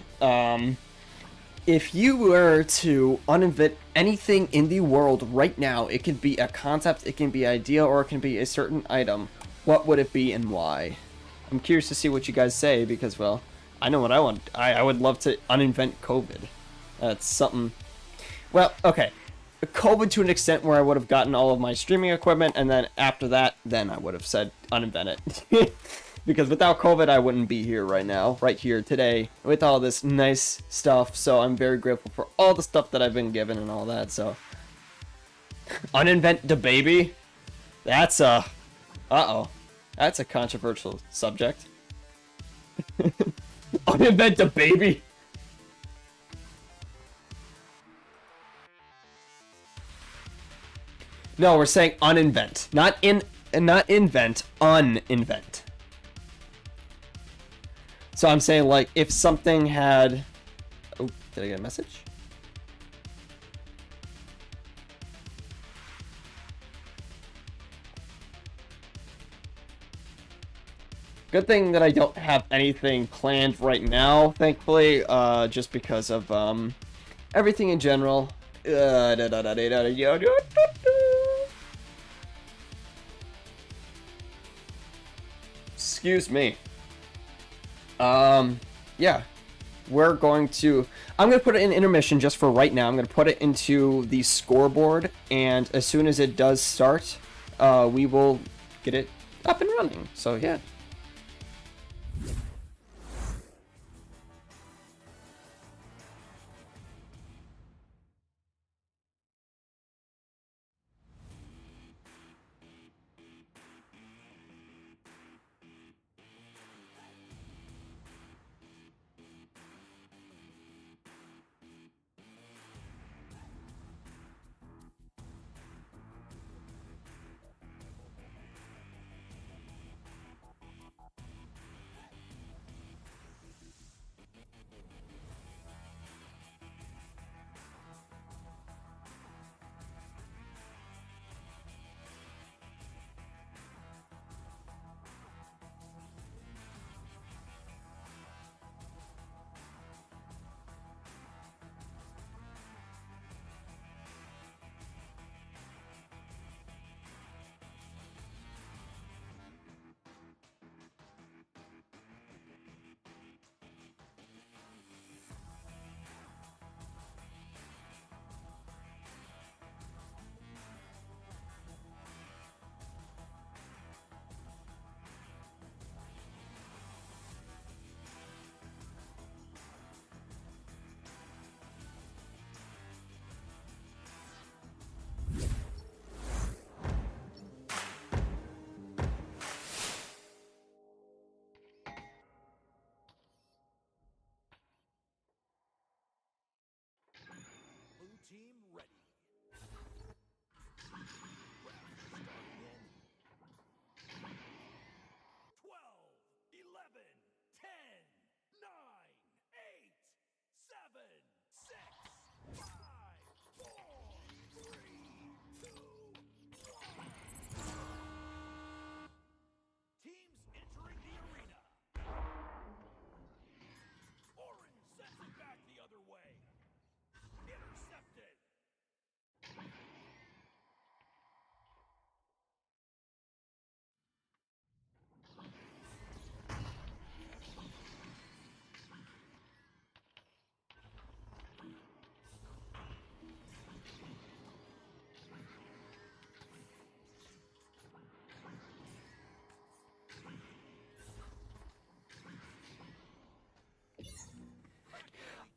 If you were to uninvent anything in the world right now, it can be a concept, it can be an idea, or it can be a certain item. What would it be and why? I'm curious to see what you guys say because, well, I know what I want. I would love to uninvent COVID. That's something. Well, okay. COVID to an extent where I would have gotten all of my streaming equipment, and then after that, then I would have said uninvent it. Because without COVID, I wouldn't be here right now, right here today, with all this nice stuff. So I'm very grateful for all the stuff that I've been given and all that. So, uninvent the baby? That's a... Uh-oh. That's a controversial subject. Uninvent the baby? No, we're saying uninvent. Not invent, uninvent. So I'm saying, like, if something had... Oh, did I get a message? Good thing that I don't have anything planned right now, thankfully, just because of, everything in general. Excuse me. Yeah. I'm going to put it in intermission just for right now. I'm going to put it into the scoreboard, and as soon as it does start, we will get it up and running. So, yeah. team ready. Starting in 12, 11, 10, 9, 8, 7, 6, 5, 4, 3, 2, 1. Teams entering the arena. Orange sends it back the other way. Intercepted.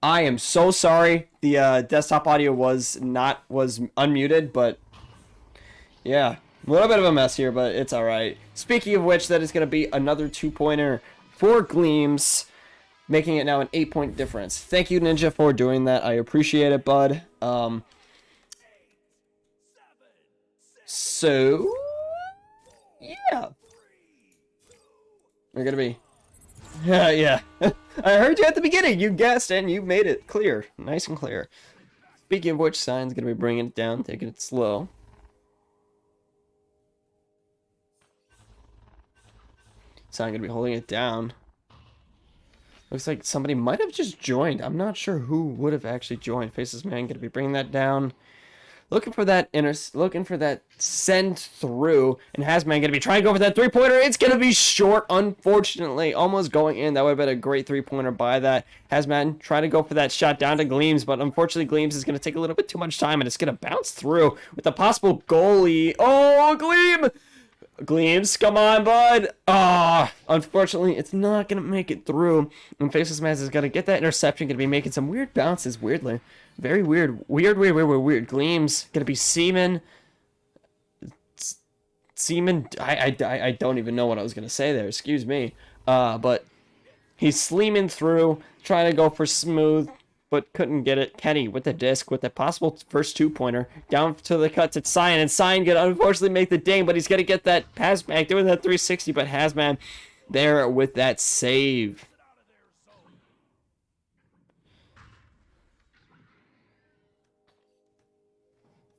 I am so sorry. The desktop audio was unmuted, but yeah, a little bit of a mess here, but it's all right. Speaking of which, that is going to be another 2-pointer for Gleams, making it now an 8-point difference. Thank you, Ninja, for doing that. I appreciate it, bud. So yeah, we're gonna be. Yeah. I heard you at the beginning. You guessed and you made it clear. Nice and clear. Speaking of which, Sign's going to be bringing it down, taking it slow. Sign going to be holding it down. Looks like somebody might have just joined. I'm not sure who would have actually joined. Faces Man going to be bringing that down. Looking for that send through, and Hazman gonna be trying to go for that 3-pointer. It's gonna be short, unfortunately. Almost going in. That would have been a great 3-pointer by that. Hazman trying to go for that shot down to Gleams, but unfortunately Gleams is gonna take a little bit too much time, and it's gonna bounce through with a possible goalie. Oh, Gleams, come on, bud. Ah, unfortunately, it's not gonna make it through. And Faceless Man is gonna get that interception. Gonna be making some weird bounces. Weirdly. Very weird. Weird. Gleams gonna be Seaman. I don't even know what I was gonna say there. Excuse me. But he's sleeming through, trying to go for smooth, but couldn't get it. Kenny with the disc, with the possible first 2-pointer, down to the cuts at Cyan, and Cyan gonna unfortunately make the ding, but he's gonna get that pass back, doing that 360, but Hazman there with that save.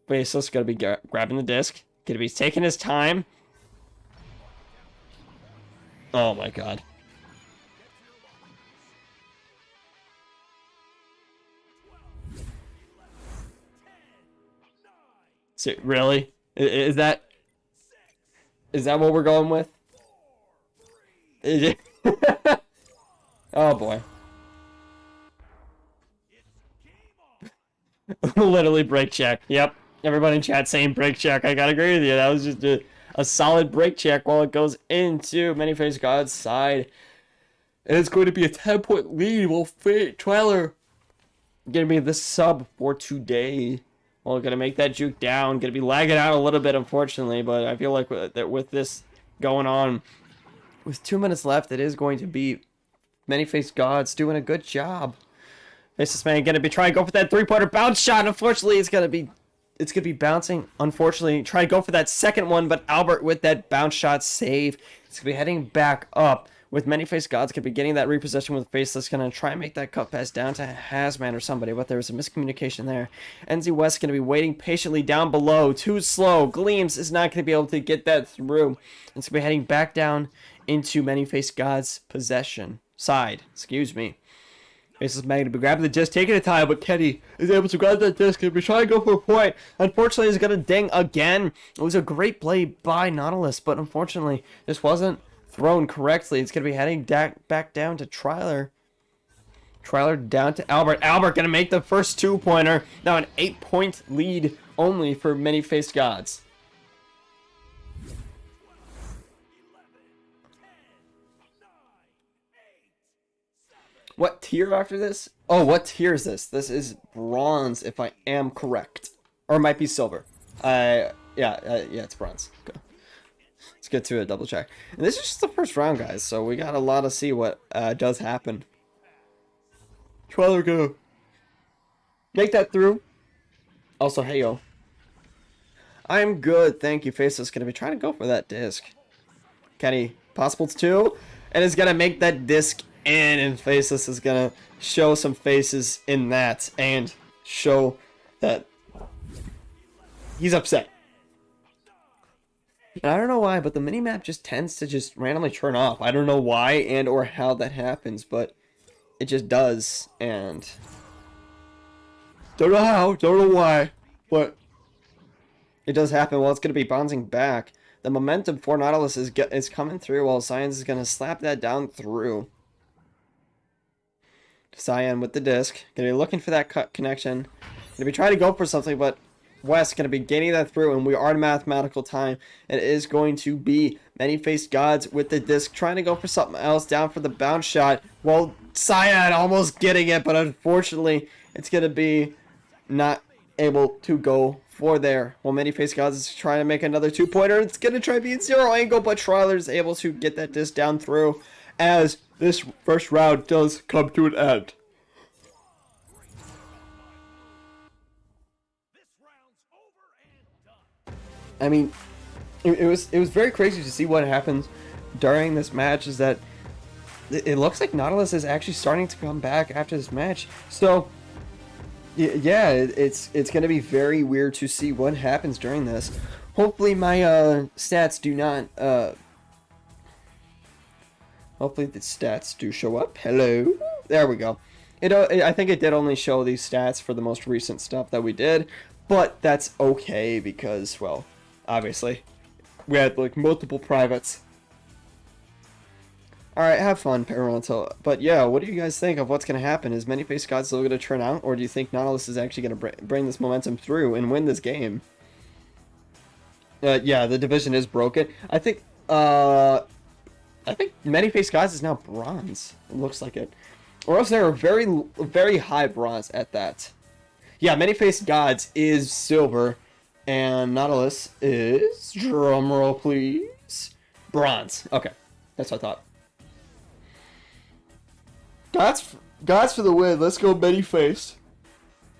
Faceless gonna be grabbing the disc. Gonna be taking his time. Oh my god. So, really? Is that what we're going with? Oh boy. Literally break check. Yep. Everybody in chat saying break check. I gotta agree with you. That was just a solid break check while it goes into Many-Face God's side. And it's going to be a 10-point lead. Well, Trailer gonna be the sub for today. Well, gonna make that juke down. Gonna be lagging out a little bit, unfortunately. But I feel like with this going on, with 2 minutes left, it is going to be Many-Face Gods doing a good job. Faceless Man gonna be trying to go for that 3-pointer bounce shot. Unfortunately, it's gonna be bouncing. Unfortunately, try to go for that second one, but Albert with that bounce shot save. It's gonna be heading back up with Many-Face Gods. Gonna be getting that repossession with Faceless. Gonna try and make that cut pass down to Hazman or somebody, but there was a miscommunication there. NZ West gonna be waiting patiently down below. Too slow. Gleams is not gonna be able to get that through. It's gonna be heading back down into Many-Face Gods' possession side. Excuse me. Faceless Man to be grabbing the disc, taking a time, but Kenny is able to grab that disc and be trying to go for a point. Unfortunately, he's going to ding again. It was a great play by Nautilus, but unfortunately, this wasn't thrown correctly. It's going to be heading back down to Triler. Triler down to Albert. Albert going to make the first 2-pointer. Now an 8-point lead only for Many-Face Gods. What tier after this? Oh, what tier is this? This is bronze, if I am correct. Or it might be silver. Yeah, it's bronze. Okay. Let's get to a double check. And this is just the first round, guys, so we got a lot to see what does happen. Trailer go. Make that through. Also, hey, yo. I'm good, thank you. Faceless gonna be trying to go for that disc. Can he? Possibles too? And it's gonna make that disc in, and Faceless is gonna show some faces in that and show that he's upset. And I don't know why, but the minimap just tends to just randomly turn off. I don't know why and or how that happens, but it just does. And don't know how, don't know why, but it does happen. Well, it's going to be bouncing back. The momentum for Nautilus is coming through, while Cyan is going to slap that down through. Cyan with the disc. Going to be looking for that cut connection. Going to be trying to go for something, but West going to be gaining that through, and we are in mathematical time. It is going to be Many-Faced Gods with the disc, trying to go for something else, down for the bounce shot. Well, Cyan almost getting it, but unfortunately, it's going to be not able to go for there. Well, Many-Faced Gods is trying to make another two-pointer. It's going to try to be in zero angle, but Triler is able to get that disc down through as this first round does come to an end. I mean, it was very crazy to see what happens during this match. Is that it looks like Nautilus is actually starting to come back after this match. So yeah, it's gonna be very weird to see what happens during this. Hopefully my stats do not hopefully the stats do show up. Hello, there we go. I think it did only show these stats for the most recent stuff that we did, but that's okay because, well, obviously we had like multiple privates. Alright, have fun, Parental. But yeah, what do you guys think of what's going to happen? Is Many-Faced God still going to turn out, or do you think Nautilus is actually going to bring this momentum through and win this game? Yeah, the division is broken. I think Many-Faced Gods is now bronze. It looks like it. Or else they're very, very high bronze at that. Yeah, Many-Faced Gods is silver. And Nautilus is, drumroll please, bronze. Okay, that's what I thought. Gods for the win. Let's go Many-Faced.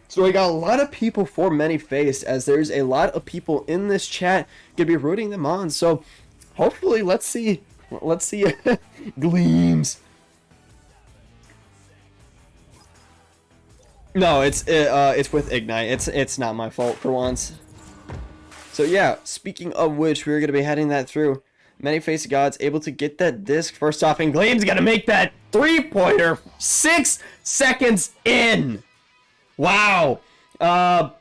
So we got a lot of people for Many-Faced, as there's a lot of people in this chat gonna be rooting them on. So hopefully, let's see Gleams. No, it's with Ignite. It's not my fault for once. So yeah, speaking of which, we're gonna be heading that through. Many-Faced Gods able to get that disc first off, and Gleam's gonna make that three-pointer 6 seconds in. Wow. Mile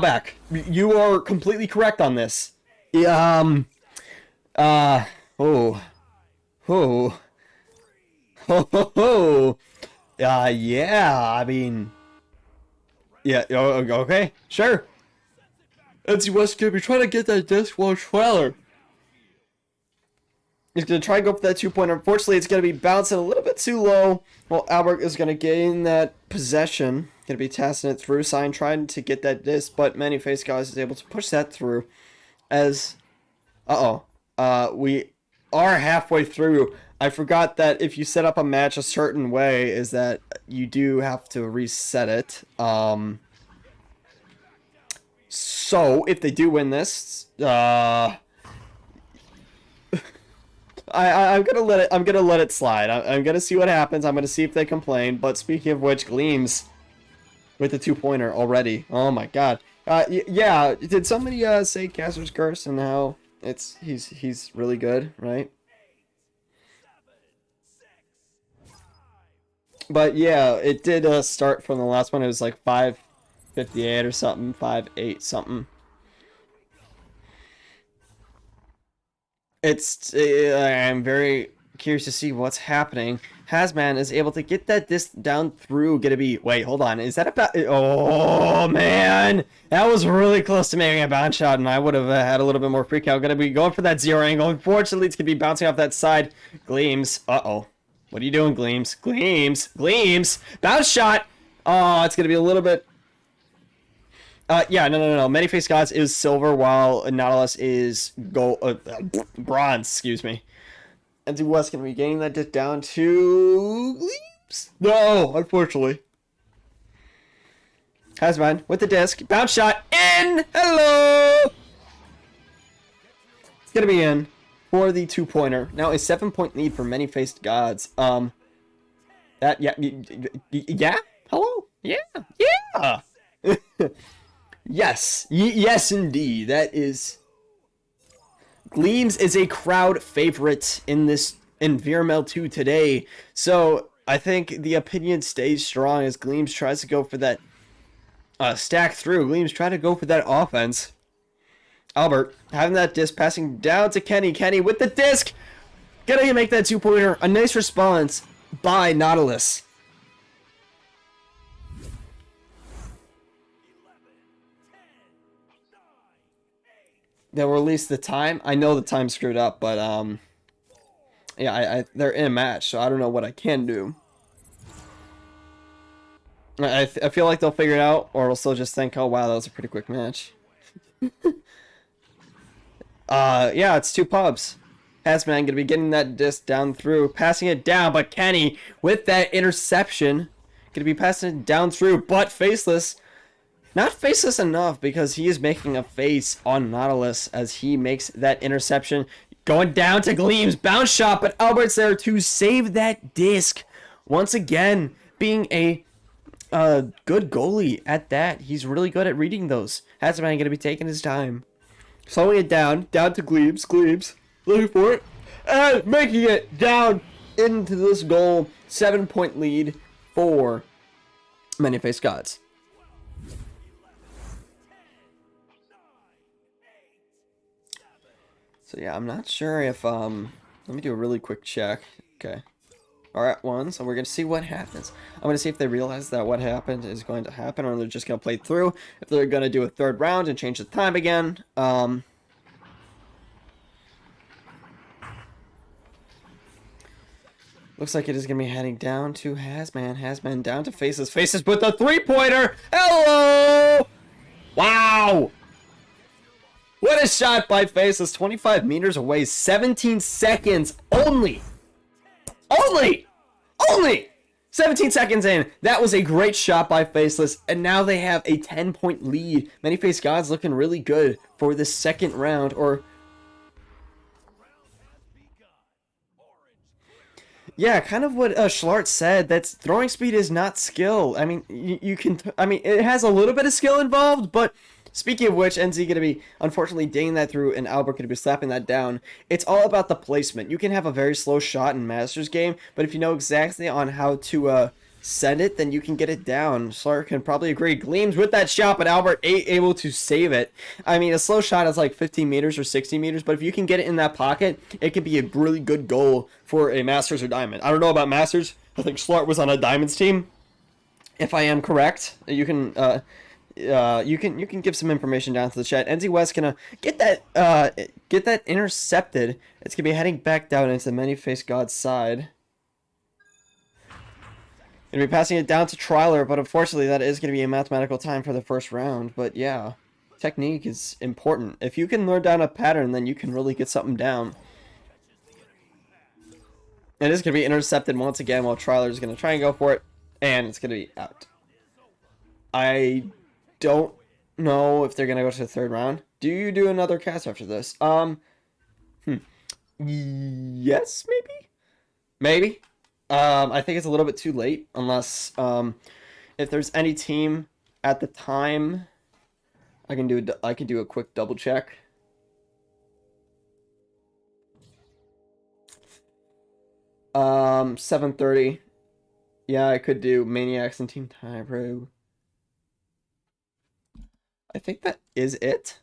back. You are completely correct on this. Yeah, yeah, I mean, yeah, okay, sure. Let's West gonna be trying to get that disc while Trailer. He's gonna try and go for that 2-pointer. Unfortunately, it's gonna be bouncing a little bit too low. Well, Albert is gonna gain that possession. Gonna be testing it through. Sign trying to get that disc, but Many-Faced Guys is able to push that through. As, we are halfway through. I forgot that if you set up a match a certain way, is that you do have to reset it. So if they do win this, I'm gonna let it slide. I'm gonna see what happens. I'm gonna see if they complain. But speaking of which, Gleams with the 2-pointer already. Oh my god. Yeah. Did somebody say Caster's Curse and how he's really good, right? But yeah, it did start from the last one. It was like 558 or something, 58 something. I'm very curious to see what's happening. Hazman is able to get that disc down through. Gonna be, wait, hold on. Is that about? Oh man, that was really close to making a bounce shot, and I would have had a little bit more freak out. Gonna be going for that zero angle. Unfortunately, it's gonna be bouncing off that side. Gleams. What are you doing, Gleams? Gleams. Bounce shot. Oh, it's gonna be a little bit. Yeah, no. Many-Faced Gods is silver, while Nautilus is bronze, excuse me. And West gonna be getting that disc down to Gleams. No, unfortunately. Hasman with the disc. Bounce shot in. Hello. It's gonna be in for the 2-pointer. Now a 7-point lead for many-faced gods. That yeah. Hello. Yeah. Yes indeed. That is. Gleams is a crowd favorite in VRML 2 today. So I think the opinion stays strong as Gleams tries to go for that stack through. Gleams try to go for that offense. Albert having that disc, passing down to Kenny. Kenny with the disc. Gonna make that 2-pointer. A nice response by Nautilus. They'll release the time. I know the time screwed up, but yeah, they're in a match, so I don't know what I can do. I feel like they'll figure it out, or they'll just think, oh wow, that was a pretty quick match. Yeah, it's 2 pubs. Hasman gonna be getting that disc down through, passing it down, but Kenny with that interception, gonna be passing it down through, but Faceless. Not faceless enough because he is making a face on Nautilus as he makes that interception. Going down to Gleams, bounce shot, but Albert's there to save that disc. Once again, being a good goalie at that. He's really good at reading those. Hasman going to be taking his time. Slowing it down to Gleams. Gleams, looking for it, and making it down into this goal. 7-point lead for Many-Faced Gods. So yeah, I'm not sure if, let me do a really quick check. Okay. Alright, so we're going to see what happens. I'm going to see if they realize that what happened is going to happen, or they're just going to play through. If they're going to do a 3rd round and change the time again. Looks like it is going to be heading down to Hasman. Hasman down to Faces. Faces with the 3-pointer! Hello! Wow! What a shot by Faceless. 25 meters away. 17 seconds only. Only! 17 seconds in. That was a great shot by Faceless. And now they have a 10-point lead. Many-Faced Gods looking really good for the 2nd round. Or yeah, kind of what Schlart said. That's throwing speed is not skill. I mean, you can. I mean, it has a little bit of skill involved, but speaking of which, NZ going to be unfortunately dinging that through, and Albert going to be slapping that down. It's all about the placement. You can have a very slow shot in Masters game, but if you know exactly on how to send it, then you can get it down. Schlart can probably agree. Gleams with that shot, but Albert able to save it. I mean, a slow shot is like 15 meters or 60 meters, but if you can get it in that pocket, it could be a really good goal for a Masters or Diamond. I don't know about Masters. I think Schlart was on a Diamonds team. If I am correct, you can give some information down to the chat. NZ West gonna get that intercepted. It's gonna be heading back down into the Many-Faced God's side. Gonna be passing it down to Triler, but unfortunately that is gonna be a mathematical time for the 1st round. But yeah, technique is important. If you can learn down a pattern, then you can really get something down. It is gonna be intercepted once again while Triler is gonna try and go for it, and it's gonna be out. I don't know if they're gonna go to the 3rd round. Do you do another cast after this? Yes, maybe. I think it's a little bit too late, unless if there's any team at the time, I can do a quick double check. Um, 7:30. Yeah, I could do Maniacs and Team Tyro. I think that is it.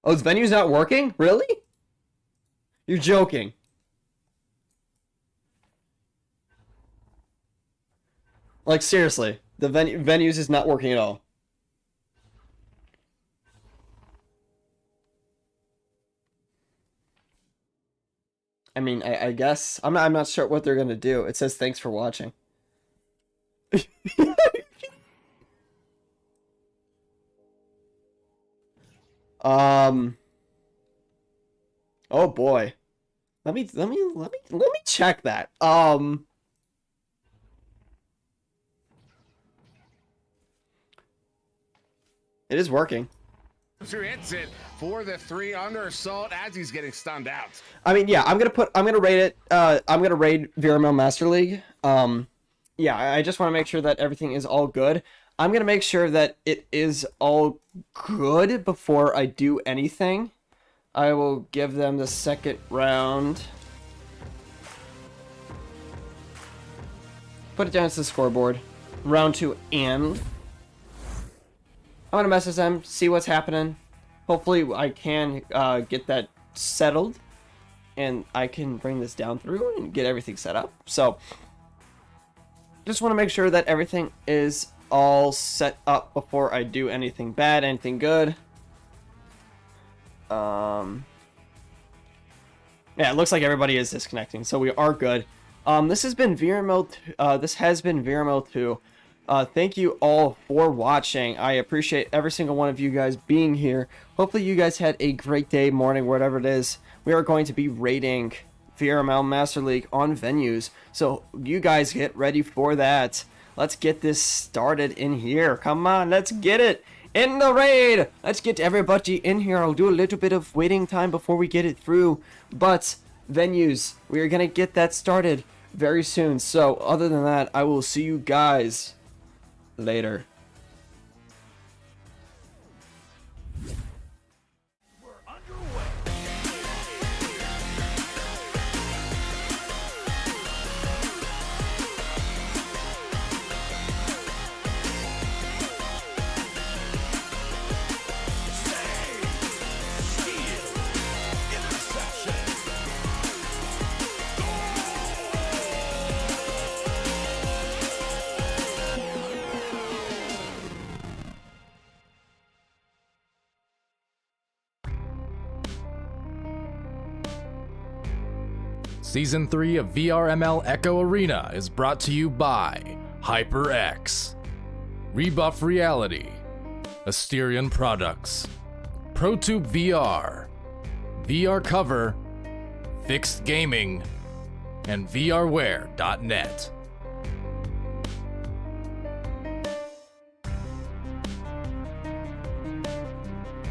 Oh, this venue's not working? Really? You're joking. Like, seriously. The venues is not working at all. I mean, I guess. I'm not sure what they're going to do. It says, thanks for watching. Oh boy. Let me check that. It is working. Who hits it for the 3 under assault as he's getting stunned out. I mean, yeah, I'm gonna rate it. I'm gonna rate VRML Master League. Yeah, I just want to make sure that everything is all good. I'm gonna make sure that it is all good before I do anything. I will give them the second round. Put it down to the scoreboard. Round 2 and I'm gonna message them, see what's happening. Hopefully I can get that settled and I can bring this down through and get everything set up. So just want to make sure that everything is all set up before I do anything bad, anything good. Yeah, it looks like everybody is disconnecting, so we are good. This has been VRML. This has been VRML 2. Thank you all for watching. I appreciate every single one of you guys being here. Hopefully you guys had a great day, morning, whatever it is. We are going to be rating VRML Master League on venues, so you guys get ready for that. Let's get this started in here. Come on, let's get it in the raid. Let's get everybody in here. I'll do a little bit of waiting time before we get it through, but venues, we are gonna get that started very soon. So other than that, I will see you guys later. We're underway. Season 3 of VRML Echo Arena is brought to you by HyperX, Rebuff Reality, Asterion Products, ProTube VR, VR Cover, Fixed Gaming, and VRware.net.